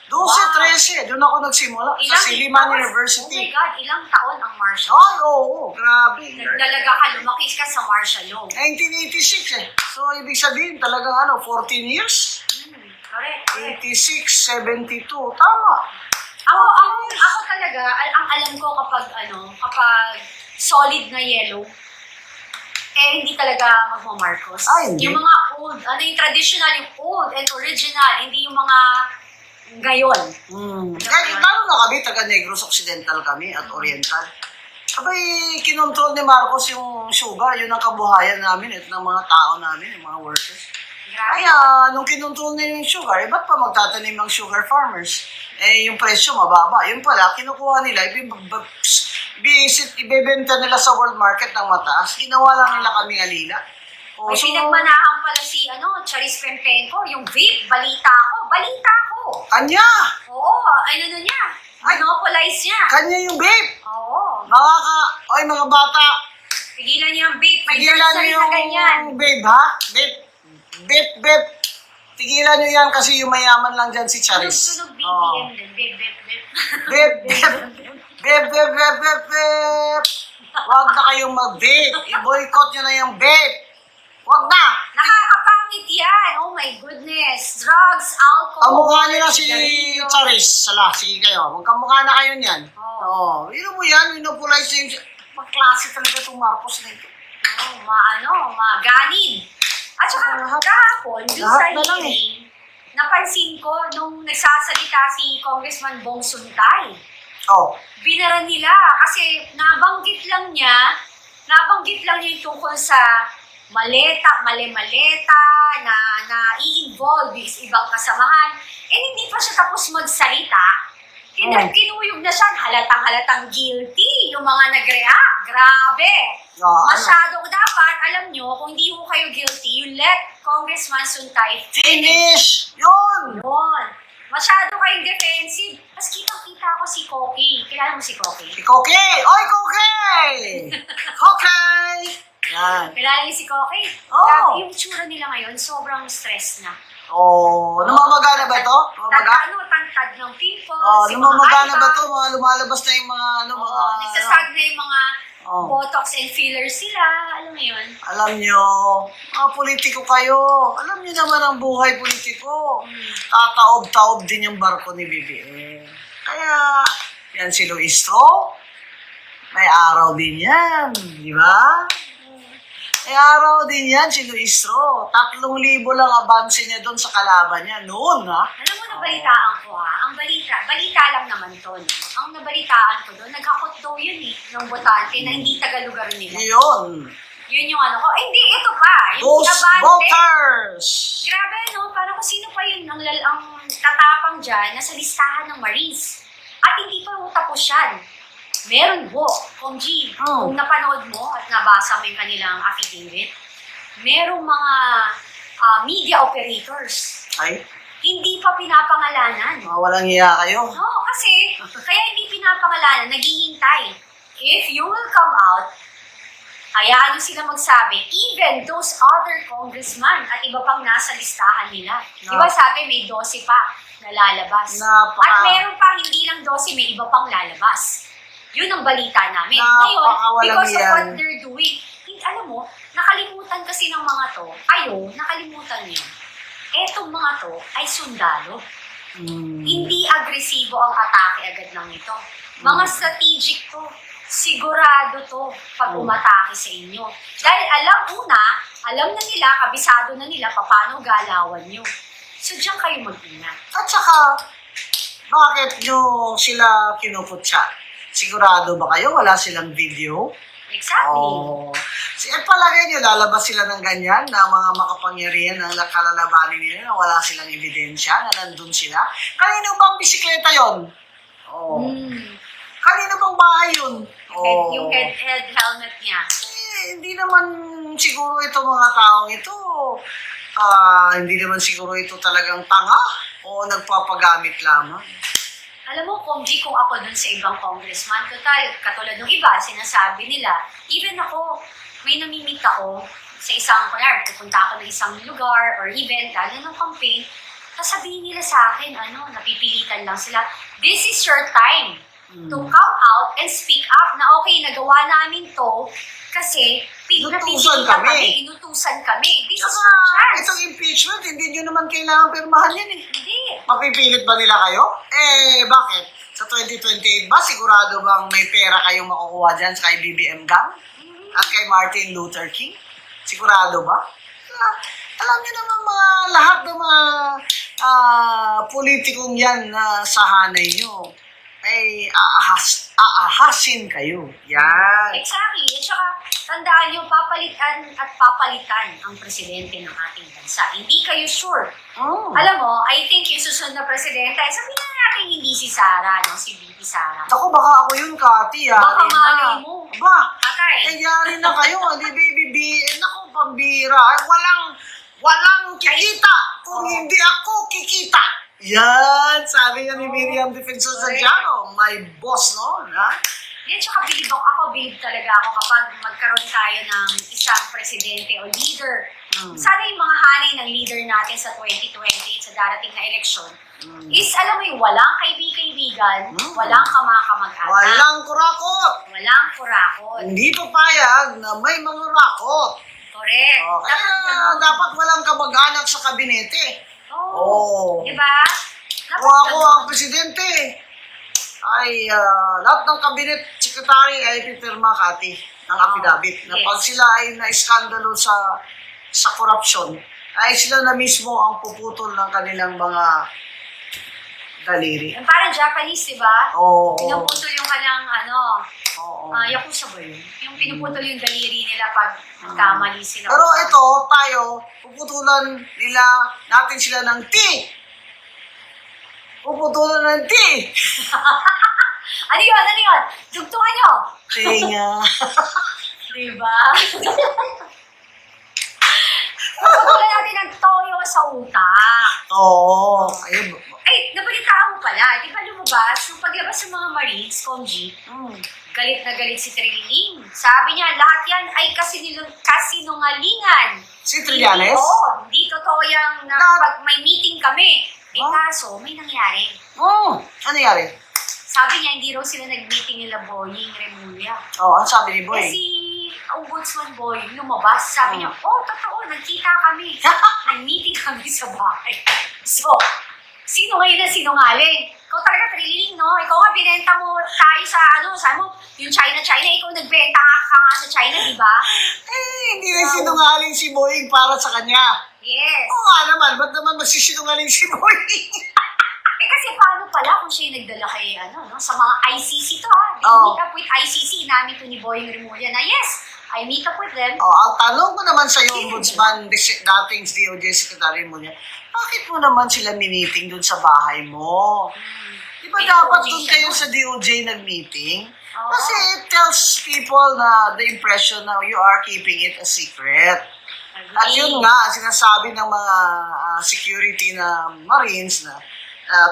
12, 13. Doon ako nagsimula sa Silliman University. Oh my God, ilang taon ang martial law? Ay, oo. Grabe. Nagdalaga ka, lumaki ka sa martial law. 1986 eh. So, ibig sabihin talagang 14 years? Correct. 86, 72. Tama. Ako talaga, ang alam ko kapag solid na yellow, hindi talaga magmamarcos. Ay, hindi. Yung mga old, yung traditional, yung old and original, hindi yung mga ngayon. Kahit lalo na kami, taga-Negros Occidental kami at Oriental. Abay, kinontrol ni Marcos yung sugar, yun ang kabuhayan namin at ng mga tao namin, yung mga workers. Grabe. Kaya, nung kinontrol nila yung sugar, ba't pa magtatanim ng sugar farmers? Yung presyo mababa. Yun pala, kinukuha nila, ibebenta nila sa world market ng mataas. Ginawa lang nila kaming alila. Oh, May so- pinagmanahan pala si, Charis Pempenko, yung vape, balita ko. Kanya! Oo, ano niya, Ay! monopolize niya. Kanya yung vape! Oo, Oy, mga bata! tigilan niya yung vape, may Tigilan nursery niyo na ganyan. yung babe, ha? Babe. Tigilan niyo yan kasi yung mayaman lang dyan si Charis. Tunog BBM Oo. din, vape. Babe. Huwag na kayong mag-vape. I-boycott nyo na yung vape. Huwag na. Nakakapangit yan. Oh my goodness. Drugs, alcohol. Kamukha nyo na si sigarilyo. Charis. Sige kayo. Magkamukha na kayo niyan. Oo. Yun mo yan. Inopolize yung... Magklase talaga itong Marcos na ito. Maganid. At saka, kahapon, dun sa Lahat na lang hearing, napansin ko nung nagsasalita si Congressman Bong Suntay, Oh. binara nila kasi nabanggit lang niya yung tungkol sa mali-maleta na i-involve sa ibang kasamahan. Hindi pa siya tapos magsalita. Kinuyog na siya, halatang guilty yung mga nag-react. Grabe. Masyadong dapat, alam nyo, kung hindi mo kayo guilty, you let Congressman Suntay Finish! Yun! Yun. Masyado kayong defensive. Mas kitang-kita ko si Koki. Kilala mo si Koki? Si Koke! Oy, Koke! Koke! Yan. Kilala niyo si Koki? Oo. Grabe, yung tsura nila ngayon, sobrang stress na. Namamaga na ba ito? Namamaga? Tantad ng pimples. Namamaga na ba ito? Mga lumalabas na yung mga Nagsasag na yung mga Oo. botox and fillers sila. Alam mo yun? Alam nyo, mga politiko kayo. Alam nyo naman ang buhay politiko. Tataob-taob din yung barko ni BBM. Kaya, yan si Luistro. May araw din yan. Di ba? May araw din yan si Luistro. 3,000 lang abanse niya doon sa kalaban niya. Noon, ha? Alam mo, nabalitaan ko Ang balita lang naman to. No? Ang nabalitaan ko doon, nagkakot daw yun ng botante na hindi taga-lugar nila. Yun. Yun yung hindi, ito pa. Yung Those Abante. voters. Grabe, no? Parang kung sino pa yun ang tatapang dyan na sa listahan ng Marines. At hindi pa tapos yan. Meron ho, Kung G, kung napanood mo at nabasa mo yung kanilang affidavit, merong mga media operators. Ay, Hindi pa pinapangalanan. mga walang hiya kayo. No, kasi kaya hindi pinapangalanan, naghihintay. If you will come out, hayaan nyo sila magsabi, even those other congressman at iba pang nasa listahan nila. Di ba sabi may 12 pa na lalabas? At meron pa hindi lang 12, may iba pang lalabas. Yun ang balita namin. Ngayon, because of what they're doing, alam mo, nakalimutan kasi ng mga to, nakalimutan niyo. Etong mga to ay sundalo. Hindi agresibo ang atake agad ng ito. Mga strategic to. Sigurado to pag umatake sa inyo. Dahil alam na nila, kabisado na nila paano galawan nyo. So, diyan kayo mag-ingat. At saka, bakit nyo sila kinuputsa? Sigurado ba kayo? Wala silang video? Exactly. Palagay nyo, lalabas sila ng ganyan na mga makapangyarihan na nakalalabanin nila na wala silang ebidensya na nandun sila. Kanino bang bisikleta yon? Kanino bang bahay yun? Yung head helmet niya. Hindi naman siguro ito mga taong ito. Hindi naman siguro ito talagang tanga o nagpapagamit lamang. Alam mo, Kung G, kung ako dun sa ibang congressman, katulad ng iba, sinasabi nila, even ako, may namimit ako sa isang, pupunta ako ng isang lugar or event, lalo ng campaign, sasabihin nila sa akin, napipilitan lang sila, this is your time to come out and speak up na okay, nagawa namin to kasi Inutusan kami. Inutusan kami. This is Saka, your chance. itong impeachment, hindi nyo naman kailangan pirmahan yan eh. Hindi. Mapipilit ba nila kayo? Bakit? Sa 2028 ba, sigurado bang may pera kayong makukuha dyan sa kay BBM Gang? At kay Martin Luther King? Sigurado ba? Alam niyo naman lahat ng mga politikong yan na sa hanay nyo ay aahasin kayo. Yan. Exactly. At saka, tandaan nyo, papalitan ang presidente ng ating bansa. Hindi kayo sure. Alam mo, I think yung susunod na presidente, sabihin na natin hindi si Sara, si VP Sara. Ako, baka ako yun, Kati. Baka malay mo. Aba, Patay. yari na kayo. Di baby B. Naku, pambira. Ay, walang kikita kung hindi ako kikita. Yan, sabi niya ni Miriam Defensor Santiago, my boss noon, ha? Yan, tsaka bilib talaga ako kapag magkaroon tayo ng isang presidente o leader. Sana yung mga hanay ng leader natin sa 2020, sa darating na eleksyon, is alam mo yung walang kaibigan, walang kamakamag-anak. Walang kurakot. Walang kurakot. Hindi papayag na may mga rakot. Correct. Kaya dapat walang kamag-anak sa kabinete. Oo. Diba? Kung ako ang presidente, ay lahat ng cabinet secretary ay pipirma kati ng affidavit na pag sila ay na-iskandalo sa corruption, ay sila na mismo ang puputol ng kanilang mga daliri. Yung parang Japanese, diba? Oo. Pinuputol yung kanyang Oo. yakuza ba yun? Yung pinuputol yung daliri nila pag kamali sila. Pero ito, tayo, puputulan natin sila ng T. Puputulan ng T. Ano yun? Tugtungan nyo! Tinga. Diba? Puputulan natin ng toyo sa utak. Oo. Ayun. Ay, nabalitaan mo pala. Di ba lumabas? Nung paglabas ng mga Marines, Komji, galit na galit si Trilining. Sabi niya, lahat yan ay kasinungalingan. Si Trillanes? Oo, hindi totoo yung na pag may meeting kami. Kaso, may nangyari. Ano nangyari? Sabi niya, hindi raw sila nag-meeting nila Boying Remulla. Ang sabi ni Boy. Si Ombudsman Boying lumabas. Sabi niya, totoo, nagkita kami. Nag-meeting kami sa bahay. So, sino ngayon na sinungaling? Ikaw talaga Trilining, no? Ikaw nga binenta mo tayo sa sabi mo, yung China, ikaw nagbenta ka nga sa China, di ba? Hindi rin sinungaling si Boying para sa kanya. Yes. Oo nga naman, ba't naman magsisinungaling si Boying? Kasi paano pala kung siya yung nagdala kay, sa mga ICC to, ha? Meet up with ICC, namin to ni Boying Remulla na, yes, I meet up with them. Ang tanong ko naman sa iyo, Ombudsman, dating DOJ Secretary mo niya, bakit mo naman sila miniting dun sa bahay mo? Di ba dapat dun kayo sa DOJ nag-meeting? Kasi it tells people na the impression na you are keeping it a secret. At yun nga, sinasabi ng mga security na Marines na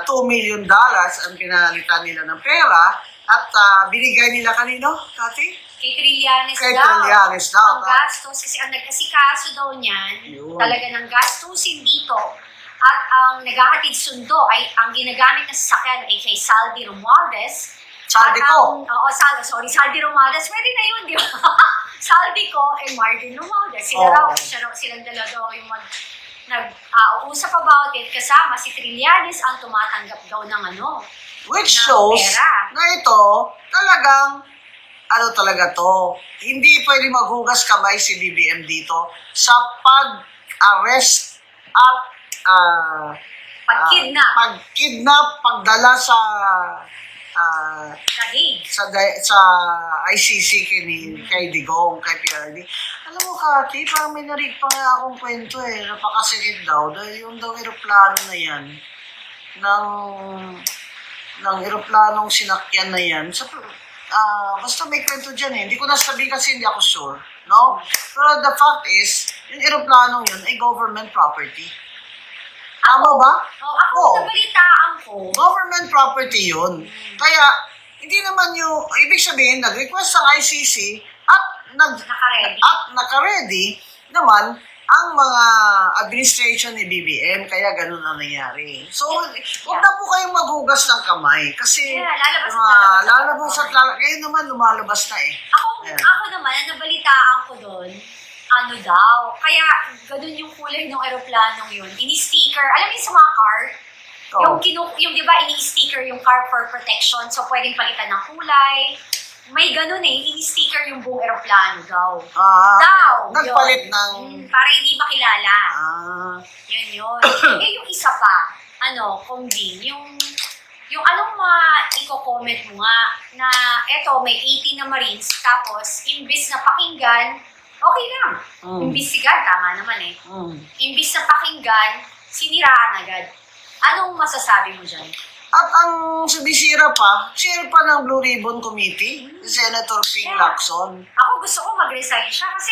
$2 million ang pinalitan nila ng pera at binigay nila kanino, Kati? Kay Trillanes Kay daw. Trillanes daw. Ang gastos, kasi ang nagkasikaso daw niyan, Yun. talaga ng gastusin dito. At ang naghahatid sundo ay ang ginagamit na sasakyan ay kay Saldi Romualdez. Saldico. Saldi Romualdez. Pwede na yun, di ba? Saldico and Martin Romualdez. Silang dalawa daw yung nag-uusap about it kasama si Trillanes ang tumatanggap daw ng Which ng shows pera. na ito talagang talaga to. Hindi pwede maghugas kamay si BBM dito sa pag-arrest at Pag-kidnap. pagdala sa Dahig. sa ICC kay Digong, kay PRD. Alam mo, Kati, parang may narinig pa nga akong kwento napakasigit daw. Dahil yung daw eroplano na yan, ng eroplanong sinakyan na yan, basta may kwento dyan hindi ko nasabi kasi hindi ako sure, no? Pero the fact is, yung eroplanong yun ay government property. Tama ba? Ako, nabalitaan ko. Government property yun. Kaya, hindi naman ibig sabihin, nag-request ang ICC at naka-ready naman ang mga administration ni BBM, kaya ganun ang nangyari. So, huwag na po kayong maghugas ng kamay. Kasi, lalabas at lalabas. Ngayon naman, lumalabas na Ako naman, nabalitaan ko doon, kaya ganun yung kulay ng aeroplanong yun. Ini-sticker, alam mo sa mga car? Yung di ba, ini-sticker yung car for protection, so pwedeng palitan ng kulay. May ganun ini-sticker yung buong aeroplano daw. Nagpalit ng... para hindi makilala. Yun. Yung isa pa, Kombi, yung anong i-comment mo nga na eto, may 18 na Marines, tapos imbis na pakinggan, okay lang. Imbisigan, tama naman Imbis na pakinggan, siniraan agad. Anong masasabi mo dyan? At ang sumisira pa, chair pa ng Blue Ribbon Committee, Senator Ping Lacson. Ako gusto ko mag-resign siya kasi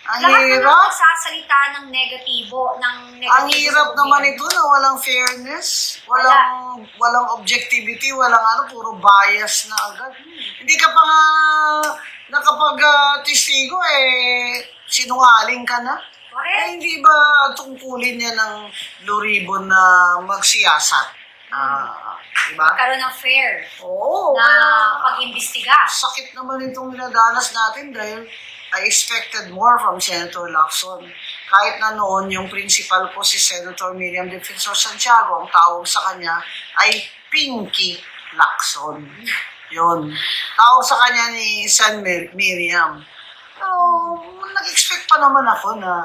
Ang Lahat naman hirap. nagsasalita ng negatibo, ng negatibo. Ang hirap sa naman gobyerno. ito na walang fairness, walang objectivity, walang puro bias na agad. Hindi ka pa nga nakapag-testigo sinungaling ka na. Correct. Hindi ba tungkulin niya ng Blue Ribbon na magsiyasat? Diba? Magkaroon ng fair Oo. na kaya pag-imbestiga. sakit naman itong dinadanas natin dahil I expected more from Senator Lacson. Kahit na noon, yung principal ko si Senator Miriam Defensor Santiago, ang tawag sa kanya ay Pinky Lacson. Yun. Tawag sa kanya ni San Miriam. So, nag-expect pa naman ako na,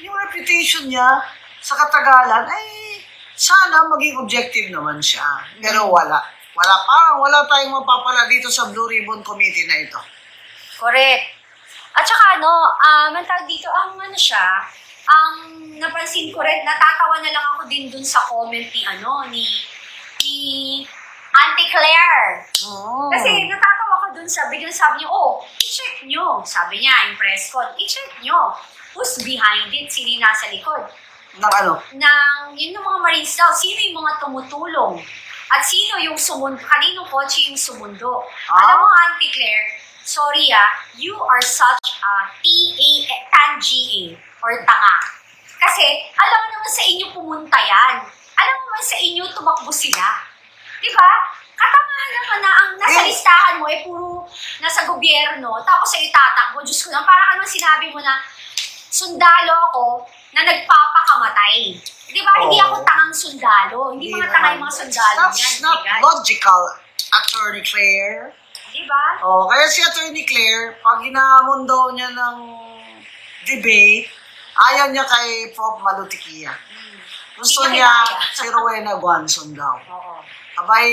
yung reputation niya sa katagalan ay sana maging objective naman siya. Pero wala. Wala tayong mapapala dito sa Blue Ribbon Committee na ito. Correct. At saka mantag dito, ang napansin ko rin, natatawa na lang ako din dun sa comment ni Auntie Claire. Oo. Kasi natatawa ko dun biglang sabi niyo, i-check nyo. Sabi niya, yung press con, i-check nyo. Who's behind it? Sino yung nasa likod? Yun yung mga Marines daw, sino yung mga tumutulong? At sino yung kaninong kotse yung sumundo? Alam mo, Auntie Claire, sorry you are such a TANGA or tanga. Kasi, alam mo naman sa inyo pumunta yan. Alam mo naman sa inyo tumakbo sila. Diba? Katangahan naman na ang nasa listahan mo puro nasa gobyerno, tapos itatakbo. Diyos ko lang, parang naman sinabi mo na sundalo ako na nagpapakamatay. Di ba? Hindi ako tangang sundalo. Hindi mga tanga yung mga sundalo That's yan. not guys. logical, Attorney Claire. Di ba? Kaya si Attorney Claire, pag hinahamon daw niya ng debate, ayaw niya kay Prof. Malutikia. Gusto Hindi niya kinaya. si Rowena Guanzon daw. Oo. Abay,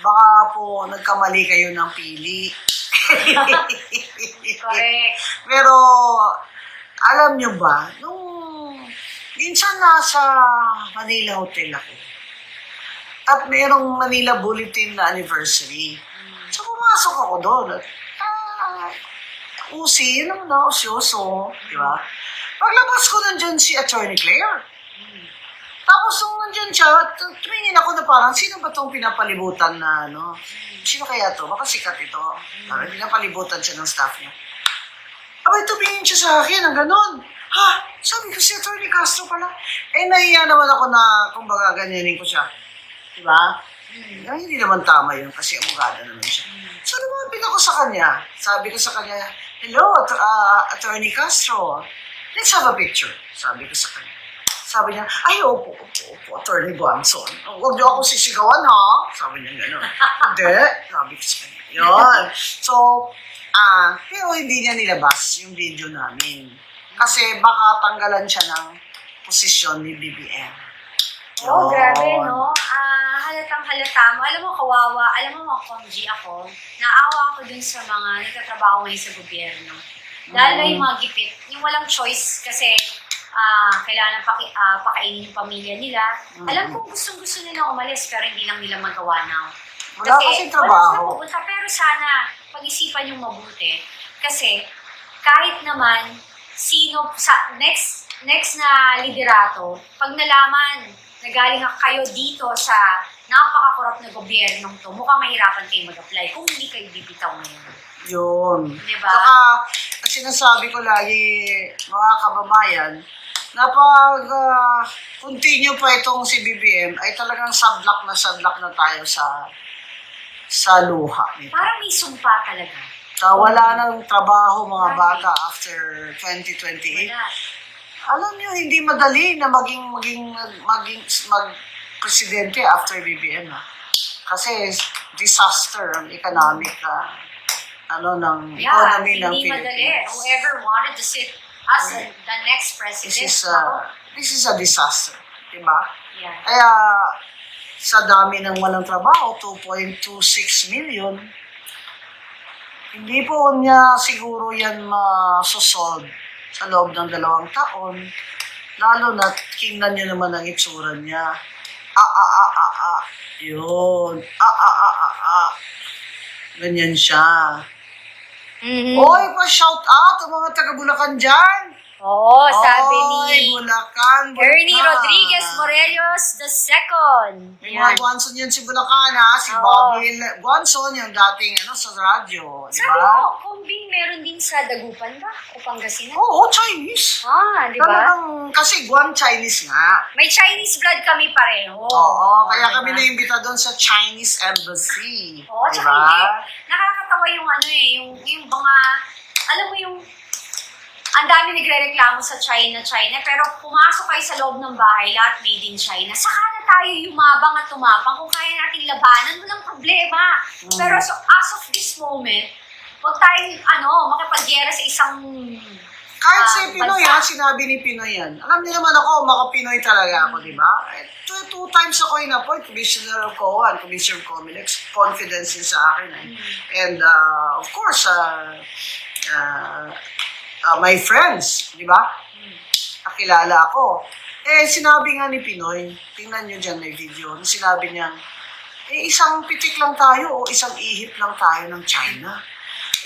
baka po nagkamali kayo ng pili. Correct. Pero, alam niyo ba, minsan nasa Manila Hotel ako, at merong Manila Bulletin na anniversary. So, pumasok ako doon. At, usi, yun naman usyoso. Di ba? Paglabas ko nandyan si Attorney Claire. Tapos nung nandyan siya, tumingin ako na parang, sino ba itong pinapalibutan na, Sino kaya to? Baka sikat ito. Parang pinapalibutan siya ng staff niya. Abay, tumingin siya sa akin, ang ganon. Sabi ko si Attorney Castro pala. Nahiya naman ako na, kumbaga, ganyanin ko siya. Diba? Hindi naman tama yun kasi abogado naman siya. So, lumapit ako sa kanya. Sabi ko sa kanya, hello, Attorney Castro. Let's have a picture. Sabi ko sa kanya. Sabi niya, opo, Attorney Guanzon. Huwag niyo ako sisigawan, ha? Sabi niya gano'n. Hindi. Sabi ko sa kanya. Yun. So, pero hindi niya nilabas yung video namin. Kasi baka tanggalan siya ng posisyon ni BBM. Oh, grabe, no? Halatang halata mo. Alam mo, kawawa. Alam mo, mga komji ako. Naawa ako dun sa mga nagtatrabaho ngayon sa gobyerno. Lalo yung mga gipit. Yung walang choice kasi kailangan pakainin yung pamilya nila. Alam ko gustong-gusto nila umalis pero hindi lang nila magawa now. Wala kasi trabaho. Wala sila pero sana pag-isipan yung mabuti. Kasi kahit naman sino sa next na liderato, pag nalaman na galing kayo dito sa napaka-corrupt na gobyernong to, mukhang mahirapan kayo mag-apply kung hindi kayo bibitaw ngayon. Yun. Diba? Saka, ang sinasabi ko lagi, mga kababayan, na pag continue pa itong si BBM, ay talagang sadlak na tayo sa luha. Parang may sumpa talaga. Wala nang trabaho mga bata after 2028. Wala. Alam niyo, hindi madali na maging presidente after BBM. Kasi disaster ang economic ng economy ng hindi madali. Philippines. Whoever wanted to sit as the next president. This is a disaster, diba? Yeah. Kaya sa dami ng walang trabaho, 2.26 million, hindi po niya siguro yan masosolve sa loob ng 2 taon. Lalo na tingnan niyo naman ang itsura niya. Yun. Ganyan siya. Oy, pa-shout out ang mga taga-Bulacan dyan. Oo, sabi Oy, ni Bulacan, Ernie Bulacan. Rodriguez Morelos II. May mga Guanson yan si Bulacan, ha? Si Oo. Bobby Guanson, yung dating sa radyo. Di Sabi ba? mo, kumbing meron din sa Dagupan ba? O Pangasinan? Oo, Chinese. Di ba? Talagang, kasi Guan Chinese nga. May Chinese blood kami pareho. Oo, kaya diba? kami naimbita doon sa Chinese Embassy. Oo, tsaka Diba? hindi. Nakakatawa yung yung mga, alam mo yung, ang dami nagre-reklamo sa China, pero pumasok kayo sa loob ng bahay, lahat made in China. Saka na tayo yumabang at tumapang. Kung kaya nating labanan, walang problema. Pero so, as of this moment, huwag tayong, makipagyera sa isang Kahit si Pinoy, bansa. sinabi ni Pinoy yan. Alam niyo naman ako, maka-Pinoy talaga ako, di ba? Two times ako in-appoint, Commissioner of COA and Commissioner of Comelec. Confidence din sa akin. And, of course, my friends, di ba? Nakilala ako. Sinabi nga ni Pinoy, tingnan nyo dyan may video, sinabi niya, isang pitik lang tayo o isang ihip lang tayo ng China.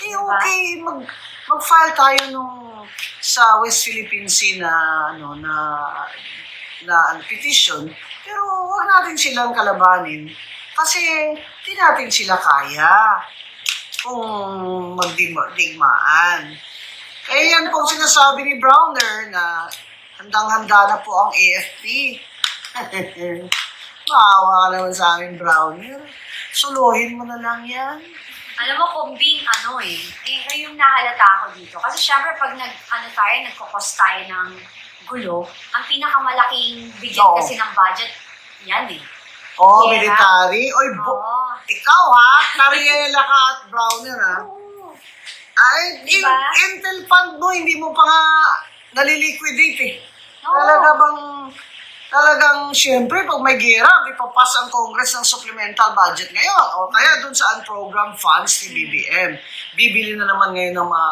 Okay, mag-file tayo sa West Philippine Sea na petition, pero huwag natin silang kalabanin kasi di natin sila kaya kung magdigmaan. Kaya yan pong sinasabi ni Browner na handang-handa na po ang AFP. Maawa ka naman sa amin, Browner. Suluhin mo na lang yan. Alam mo, kumbing yung nahalata ako dito. Kasi syempre, pag nagkukos tayo ng gulo, ang pinakamalaking bigyan Oo. kasi ng budget, yan Oh, Yeah. military. Oy, Oo. ikaw Nariela ka at Browner Oo. Ay, Diba? Intel Fund mo, hindi mo pa nga naliliquidate Oo. Talagang, syempre, pag may gera, ipapas ang Congress ng supplemental budget ngayon. O kaya dun sa unprogrammed funds ni BBM. Bibili na naman ngayon ng mga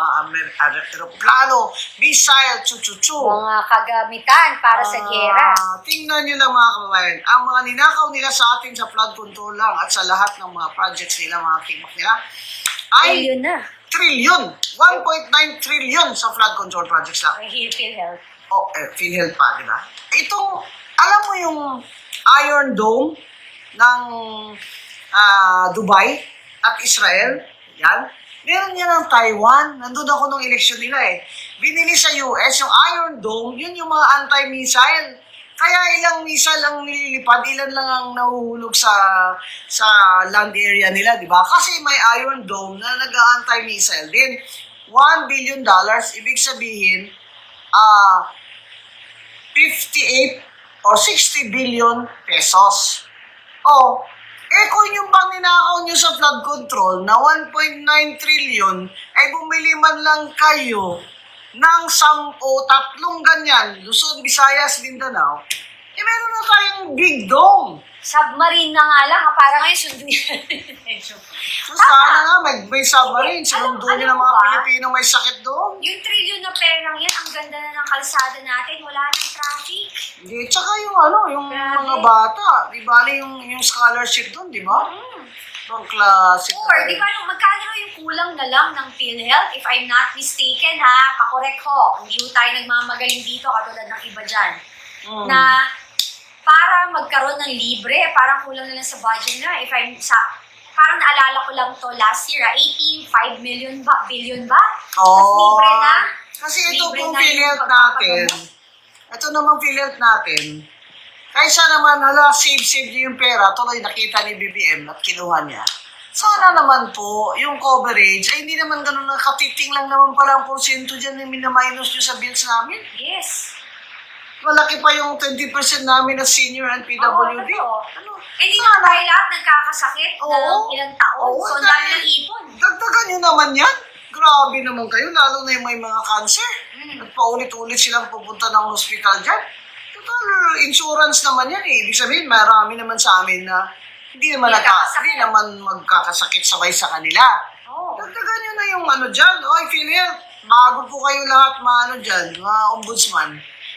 aeroplano, missile, chu-chu-chu. Mga kagamitan para sa gera. Tingnan nyo lang mga kababayan, ang mga ninakaw nila sa atin sa flood control lang at sa lahat ng mga projects nila, mga kimak nila, ay Ayun na. trillion. 1.9 trillion sa flood control projects lang. Ang PhilHealth. PhilHealth pa, di ba? Itong, alam mo yung Iron Dome ng Dubai at Israel, yan. Meron yan ng Taiwan. Nandun ako nung eleksyon nila Binili sa US, yung Iron Dome, yun yung mga anti-missile. Kaya ilang missile ang nililipad, ilan lang ang nahuhulog sa land area nila, di ba? Kasi may Iron Dome na nag-anti-missile din. $1 billion, ibig sabihin, 58 or 60 billion pesos. Kung yung panginakaw nyo sa flood control na 1.9 trillion, ay bumili man lang kayo ng 10, 3 ganyan, Luzon, Visayas, Mindanao, meron na tayong big dome. Submarine na nga lang, para ngayon sundo yan. So sana nga, may submarine, sinundo Alam nyo ng mo mga ba? Pilipino may sakit doon. Yung trillion na perang yan, ang ganda na ng kalsada natin, wala nang traffic. Hindi, tsaka yung Grabe. mga bata, di ba yung scholarship doon, di ba? Yung classic. Or, di ba, magkano yung kulang na lang ng PhilHealth, if I'm not mistaken, pakorek ho. Hindi ho tayo nagmamagaling dito, katulad ng iba dyan. Na, para magkaroon ng libre, parang kulang na lang sa budget na. Parang naalala ko lang to last year, 85 billion ba? Tapos libre na. Kasi ito Libre pong na yung PhilHealth pagpapagamot. natin. Ito namang PhilHealth natin. Kaysa naman, save niyo yung pera, tuloy nakita ni BBM at kinuha niya. Sana naman po, yung coverage, ay hindi naman ganun na katiting lang naman pala ang porsyento dyan na minaminus nyo sa bills namin. Yes. Malaki pa yung 20% namin na senior and PWD. Oo, Ano? hindi naman tayo lahat nagkakasakit Oo. ng ilang taon. Oo, So, ang dami dahil- ng ipon. Dagdagan nyo naman yan. Grabe naman kayo, lalo na yung may mga cancer. At paulit-ulit silang pupunta ng hospital dyan. Total, insurance naman yan Ibig sabihin, marami naman sa amin na hindi naman magkakasakit sabay sa kanila. Oo. Dagdagan nyo na yung dyan. Oy, PhilHealth, bago po kayo lahat mga dyan, mga ombudsman.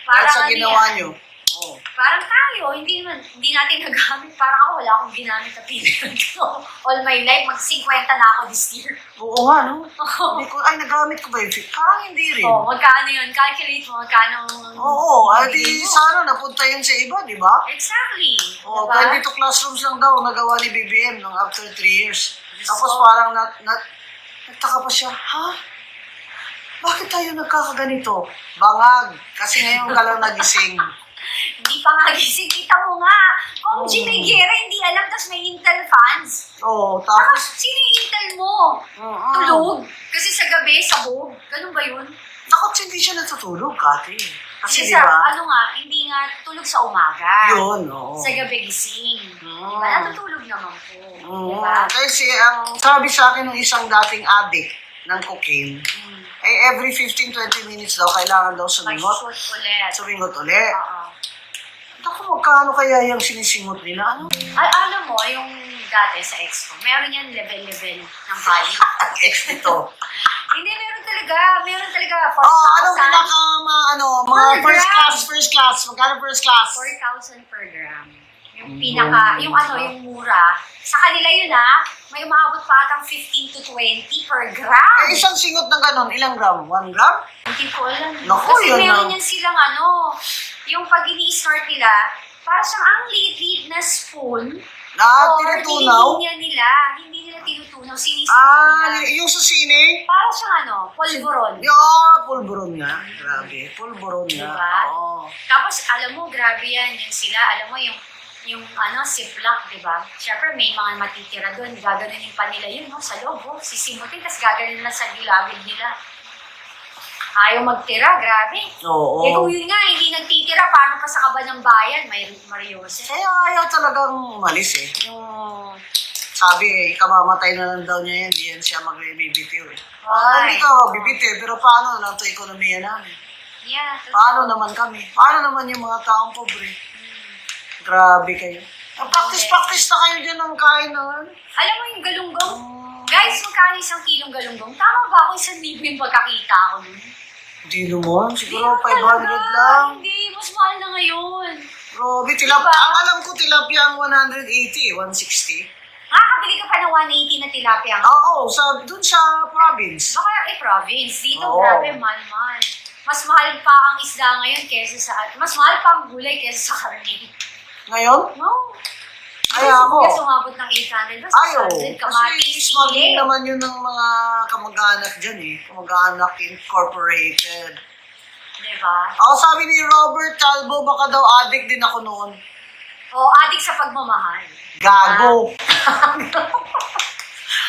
Dahil Parang sa ginawa nyo. Oh. Parang tayo, hindi natin nagamit. Parang ako, wala akong ginamit na period ko. All my life, mag-50 na ako this year. Oo nga, no? Hindi ko, ay, nagamit ko ba yung fit? Parang hindi rin. Oh, magkano yun? Calculate mo, magkano... Oo, ay di bibili mo. sana napunta yun sa iba, di ba? Exactly. Oh, Diba? 22 classrooms lang daw nagawa ni BBM nung after 3 years. Tapos So- parang nagtaka pa siya, ha? Bakit tayo nagkakaganito? Bangag, kasi ngayon ka lang nagising. Hindi pa nga gising. Kita mo nga. Kung Jimmy Guerra, hindi alam, tas may Intel fans. Oo, Tapos, tapos, sino yung Intel mo? mm-mm. Tulog. Kasi sa gabi, sabog. Ganun ba yun? Takot hindi siya natutulog, Kati. Kasi Kasi di ba? ano nga, hindi nga tulog sa umaga. Yun, oo. Sa gabi gising. Mm. Diba? Natutulog naman po. Mm, Diba? Kasi ang sabi sa akin ng isang dating addict ng cocaine, Mm. eh every 15-20 minutes daw, kailangan daw sumingot. Mag-shoot ulit. Sumingot ulit. Oo. Naku, magkano kaya yung sinisingot nila? Ano? Ay, alam mo, yung dati sa ex ko, meron yan level-level ng value. Ang ex nito. Hindi, meron talaga. Meron talaga. 4,000. Oh, anong pinaka, mga Per gram. first class, magkano first class? 4,000 per gram. Yung pinaka, yung yung mura. Sa kanila yun may umabot pa atang 15 to 20 per gram. Eh, isang singot ng ganon, ilang gram? 1 gram? Hindi ko alam. Naku, Kasi yun meron na. yan silang yung pag ini-snort nila, para siyang ang liit-liit na spoon. Na, or tinutunaw? nililinya nila. Hindi nila tinutunaw, sinisingot nila. Yung susine? Para siyang polvoron. Pulburon nga. Grabe, pulburon nga. Diba? Oo. Tapos, alam mo, grabe yan. Yung sila, alam mo, yung ziplock, di ba? Siyempre, may mga matitira doon. Gaganunin pa nila yun, sa loob, sisimutin, tapos gaganunin na sa gilagid nila. Ayaw magtira, grabe. Oo. Eh kung yun nga, hindi nagtitira, paano pa sa kaba ng bayan? May Mariose. Kaya ayaw talagang umalis eh. Yung sabi kamamatay na lang daw niya yan, di yan siya magbibitiw eh. Ay. Hindi ka magbibitiw, pero paano lang ito ekonomiya namin? Yeah, totoo. Paano naman kami? Paano naman yung mga taong pobre? Grabe kayo. Practice na kayo dyan ng kain na. Alam mo yung galunggong? Guys, magkano 1 kilong galunggong? Tama ba ako 1,000 yung pagkakita ko nun? Hindi naman, siguro Hindi 500 talaga. lang. Hindi, mas mahal na ngayon. Grabe, Diba? ang alam ko tilapia ang 180, 160. Makakabili ka pa ng 180 na tilapia. Oo, dun sa province. Baka province. Dito, Oo. grabe, mahal-mahal. Mas mahal pa ang isda ngayon kesa sa... Mas mahal pa ang gulay kesa sa karne. Ngayon? No. Ay, ako. Kasi umabot ng 800. Basta Ayaw. 600, kamatis, Kasi smuggling sili. naman yun ng mga kamag-anak dyan eh. Kamag-anak incorporated. Diba? Ako sabi ni Robert Talbo, baka daw addict din ako noon. O, adik sa pagmamahal. Gago.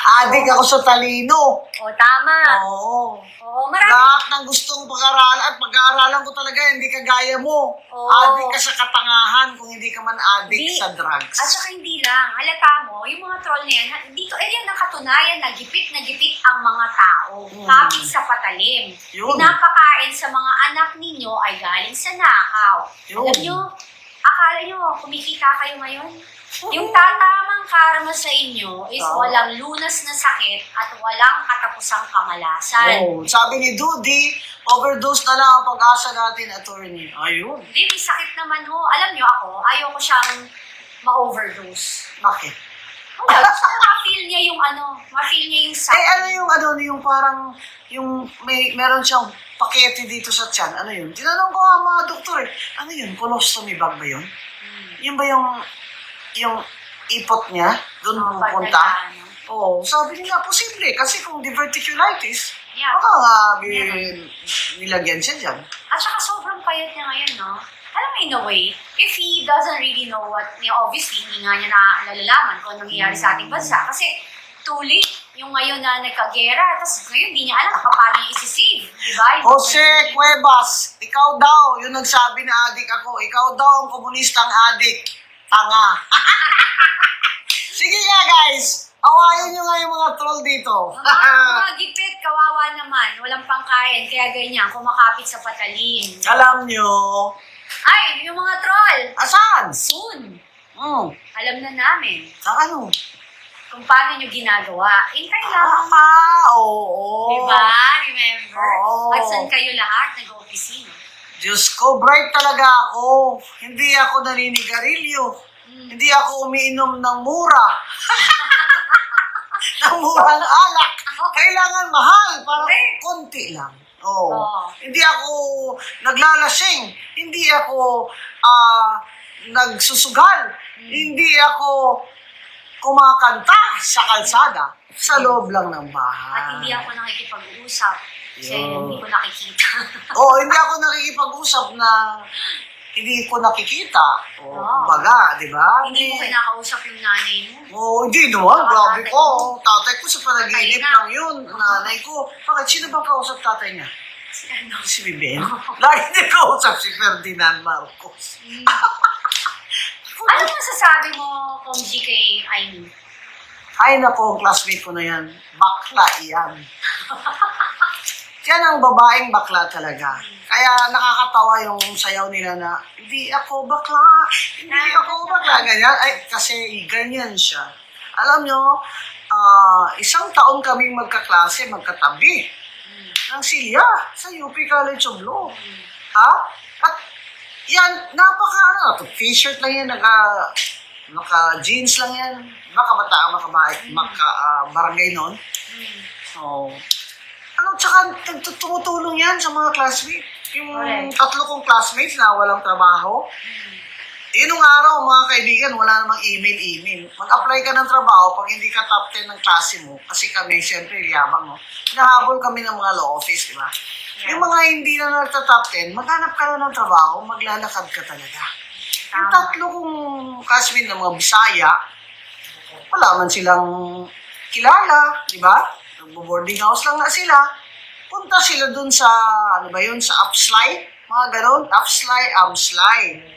Addict ako sa talino. O, tama. Oo. Oo, marami. Lahat ng gustong pag-aralan at pag-aaralan ko talaga, hindi ka gaya mo. Oo. Addict ka sa katangahan kung hindi ka man addict Hindi. sa drugs. At saka hindi lang, halata mo, yung mga troll na yan, dito, yan ang katunayan, nagipit ang mga tao. Kapit sa patalim. Yun. Pinapakain sa mga anak ninyo ay galing sa nakaw. Yun. Alam nyo, akala nyo, kumikita kayo ngayon? Yung tatamang karma sa inyo is Oo. walang lunas na sakit at walang katapusang kamalasan. Oh, sabi ni Dudy, overdose na lang ang pag-asa natin, attorney. Ayun. Hindi, may sakit naman ho. Alam nyo ako, ayaw ko siyang ma-overdose. Bakit? Wala, gusto ko ma-feel niya yung ma-feel niya yung sakit. Eh, yung parang, meron siyang pakete dito sa tiyan. Ano yun? Tinanong ko nga mga doktor eh, ano yun? Colostomy bag ba yun? Yun ba yung ipot niya? Doon pupunta? Oo, sabi nila, posible. Kasi kung diverticulitis, Yeah. baka nga Meron. nilagyan siya dyan. At saka sobrang payat niya ngayon, no? Alam mo, in a way, if he doesn't really know obviously, hindi nga niya nalalaman kung anong nangyayari sa ating bansa. Kasi, too late, yung ngayon na nagkagera, tapos ngayon, hindi niya alam paano niya isi-save. Diba? Jose Cuevas, ikaw daw, yung nagsabi na adik ako, ikaw daw ang komunistang adik. Tanga. Sige nga guys, awayan nyo nga yung mga troll dito. Mga gipit, kawawa naman. Walang pangkain, kaya ganyan, kumakapit sa patalim. Alam nyo, Ay, yung mga troll! asan? Soon! Alam na namin sa ano? kung paano nyo ginagawa. Intay lang. Oo. Diba? Remember? Oo. At saan kayo lahat nag-opisina? Diyos ko, bright talaga ako. Hindi ako naninigarilyo. Hindi ako umiinom ng mura. ng murang alak. Kailangan mahal para konti lang. Oh. Hindi ako naglalasing. Hindi ako nagsusugal. Hindi ako kumakanta sa kalsada. Sa loob lang ng bahay. At hindi ako nakikipag-uusap. Kasi Yun. hindi ko nakikita. Hindi ako nakikipag-usap na hindi ko nakikita. Oo. Kumbaga, di ba? Hindi mo kinakausap yung nanay mo. Hindi naman. Baka Grabe tatay ko. mo. Tatay ko sa panaginip Tatay na. lang yun. Nanay ko. Bakit? Sino bang kausap tatay niya? Si ano? Si Biben? Lagi niya kausap si Ferdinand Marcos. Ano masasabi mo, Kong G, kay Aimee? Ay nako, ang classmate ko na yan. Bakla yan. Yan ang babaeng bakla talaga. Kaya nakakatawa yung sayaw nila na, hindi ako bakla, hindi ako bakla. Ganyan. Ay, kasi ganyan siya. Alam nyo, isang taon kaming magkaklase, magkatabi. Ng Silya, sa UP College of Law. Ha? At yan, t-shirt lang yan, naka-jeans lang yan. Baka barangay nun. So, tsaka tumutulong yan sa mga classmates. Yung Correct. 3 kong classmates na walang trabaho. Nung araw, mga kaibigan, wala namang email. Mag-apply ka ng trabaho pag hindi ka top 10 ng klase mo. Kasi kami, siyempre, yabang, no? Nahabol kami ng mga law office, di ba? Yeah. Yung mga hindi na nagta-top 10, maghanap ka na ng trabaho, maglalakad ka talaga. Yung 3 kong classmate ng mga Bisaya, wala man silang kilala, di ba? Nagbo-boarding house lang na sila. Punta sila dun sa, sa Upslide, mga ganon, Upslide.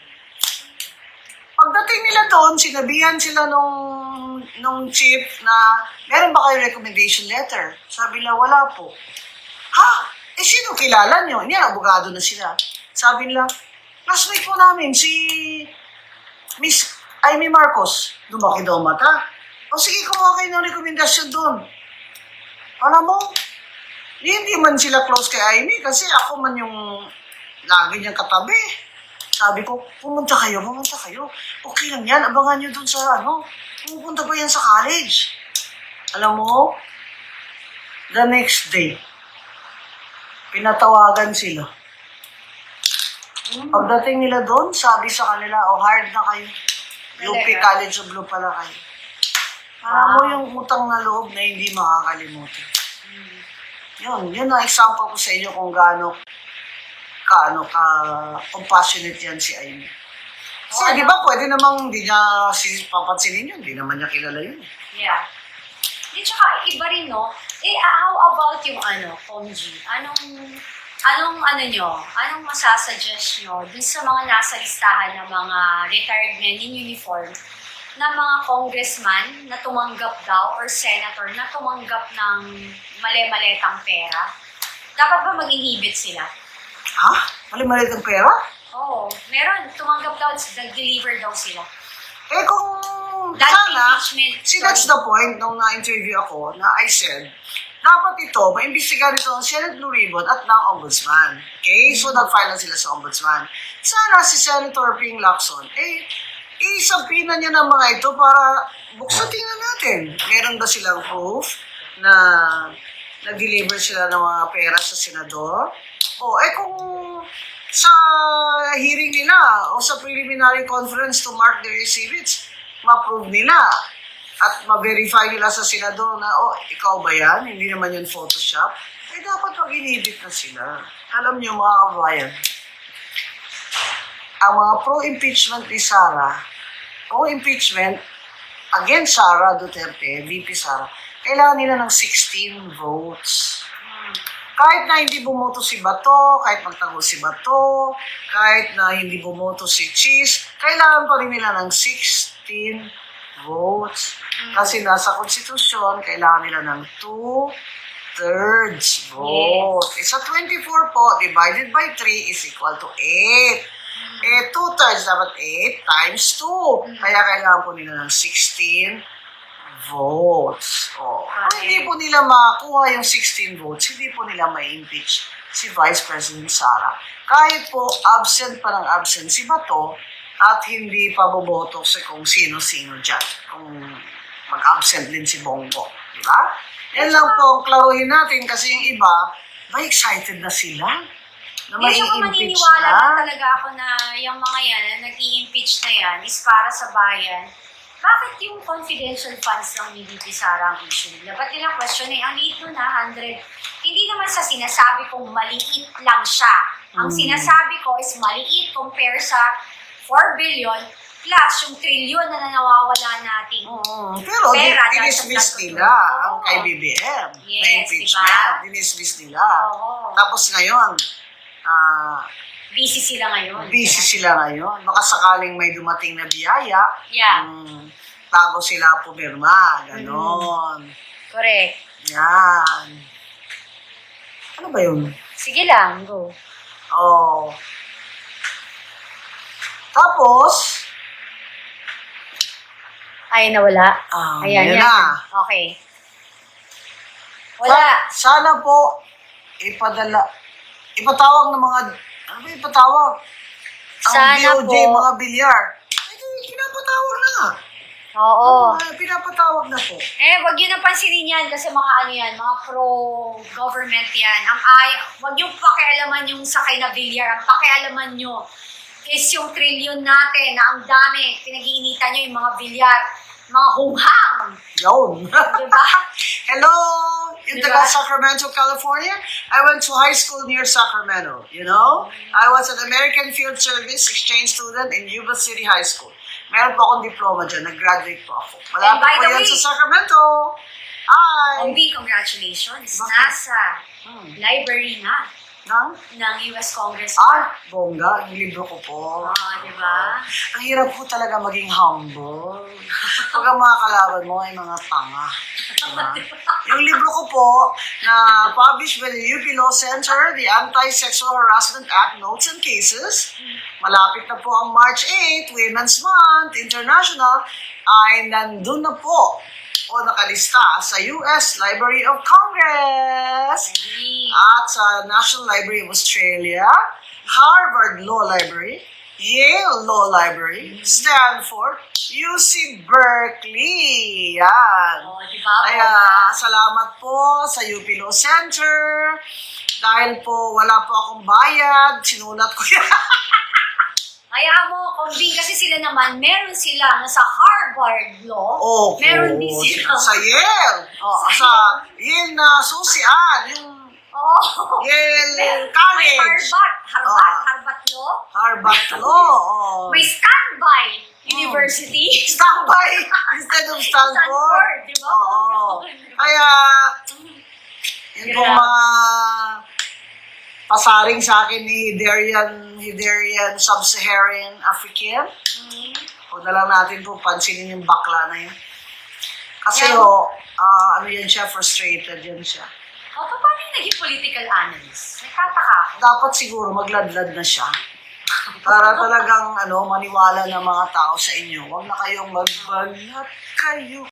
Pagdating nila doon, sinabihan sila nung chief na, meron ba kayo recommendation letter? Sabi nila, wala po. Ha? Sino kilala nyo? Hindi, abogado na sila. Sabi nila, classmate po namin, si Miss Aimee Marcos. Lumaki daw mata. Sige, kumuha kayo ng rekomendasyon doon. Alam mo, hindi man sila close kay Aimee kasi ako man yung lagi niyang katabi. Sabi ko, pumunta kayo. Okay lang yan, abangan nyo dun sa pupunta ba yan sa college? Alam mo, the next day, pinatawagan sila. Pagdating nila doon, sabi sa kanila, hard na kayo. UP College of Law pala kayo. Alam mo yung utang na loob na hindi makakalimutan. Yun ang example ko sa inyo kung gaano compassionate yan si Aimee. Kasi di ba pwede namang hindi niya papansinin yun, hindi naman niya kilala yun. Yeah. Di tsaka iba rin, no? How about yung Kong G? Anong masasuggest nyo dun sa mga nasa listahan ng mga retired men in uniform na mga congressman na tumanggap daw or senator na tumanggap ng mali-maletang pera? Dapat ba mag-inhibit sila? Ha? Mali-malit ang pera? Oo, meron. Tumanggap daw, nag-deliver daw sila. Kung That's sana, impeachment. that's the point nung na-interview ako na I said, dapat ito, maimbestigahan ito ng Senate Blue Ribbon at ng Ombudsman. Okay? So, nag-file na sila sa Ombudsman. Sana si Senator Ping Lacson, isabina niya ng mga ito para tingnan natin. Meron ba silang proof na nag-deliver sila ng mga pera sa senador? Kung sa hearing nila o sa preliminary conference to mark the exhibits, ma-prove nila at ma-verify nila sa senador na, ikaw ba yan? Hindi naman yun Photoshop. Dapat mag-inhibit na sila. Alam niyo mga kabayan, ang mga pro-impeachment ni Sara, pro-impeachment against Sara Duterte, VP Sara, kailangan nila ng 16 votes. Kahit na hindi bumoto si Bato, kahit magtanggol si Bato, kahit na hindi bumoto si Cheese, kailangan pa rin nila ng 16 votes. Kasi nasa konstitusyon, kailangan nila ng 2/3 vote. Sa 24 po, divided by 3 is equal to 8. 2/3 dapat 8 times 2. Kaya kailangan po nila ng 16 votes. Kung hindi po nila makuha yung 16 votes, hindi po nila ma-impeach si Vice President Sara. Kahit po absent pa ng absent si Bato at hindi pa boboto sa kung sino-sino dyan. Kung mag-absent din si Bongo. Di ba? Yan lang po ang klaruhin natin kasi yung iba, may excited na sila na may Medyo ko impeach maniniwala na. lang talaga ako na yung mga yan na nag-i-impeach na yan is para sa bayan. Bakit yung confidential funds lang ni VP Sara ang issue nila? Ba't nila question ang liit nun 100. Hindi naman sa sinasabi kong maliit lang siya. Ang sinasabi ko is maliit compare sa 4 billion plus yung trillion na nawawala nating Pero pera dahil sa dinismiss flood nila control. ang kay BBM na Yes, impeachment. diba? Dinismiss nila. Oo. Tapos ngayon, Busy sila ngayon. busy sila ngayon. Baka sakaling may dumating na biyaya, Yeah. bago sila pumirma. Ganon. Correct. Yan. Ano ba yun? Sige lang, go. Oh. Tapos, Ay, nawala. Ayan, yan yan. na. Okay. Wala. Sana po, ipatawag ng mga, ano ba ipatawag? Ang Sana DOJ, po. mga bilyar. Ay, pinapatawag na nga. Oo. Pinapatawag na po. Wag yun ang pansinin yan kasi mga ano yan, mga pro-government yan. Wag yung pakialaman yung sakay na bilyar. Ang pakialaman nyo is yung trillion natin na ang dami. Pinag-iinitan nyo yung mga bilyar. Mga hunghang. Yun. Diba? Hello, in Diba? taga Sacramento, California. I went to high school near Sacramento, you know? I was an American Field Service exchange student in Yuba City High School. Meron po akong diploma dyan. Nag-graduate po ako. Malapit by po the yan way- sa Sacramento. Hi! Ombi, congratulations. Bakit? Nasa library na Nang? ng US Congress. Bongga, yung libro ko po. Diba? Ang hirap po talaga maging humble. Pag ang mga kalaban mo ay mga tanga. Diba? Yung libro ko po, na published by the UP Law Center, the Anti-Sexual Harassment Act Notes and Cases, malapit na po ang March 8, Women's Month International, ay nandun na po o nakalista sa US Library of Congress Agree. at sa National Library of Australia, Harvard Law Library, Yale Law Library, Stanford, UC Berkeley. Yan. Diba? Kaya salamat po sa UP Law Center. Dahil po wala po akong bayad, sinulat ko yan. Kaya mo, Kombi, kasi sila naman, meron sila na sa Harvard Law. Meron din sila. Sa Yale. Sa Yale na susian. Yung Yale College. May Harvard Law. Harvard Law. May Standby University. Standby instead of Stanford. Di ba? Oo. Kaya, yun po mga pasaring sa akin ni Hiderian Sub-Saharan African. Huwag na lang natin po pansinin yung bakla na yun. Kasi ano yan siya, frustrated yan siya. Paano yung naging political analyst? Nagtataka ako. Dapat siguro magladlad na siya. Para talagang maniwala ng mga tao sa inyo. Huwag na kayong magbalat kayo.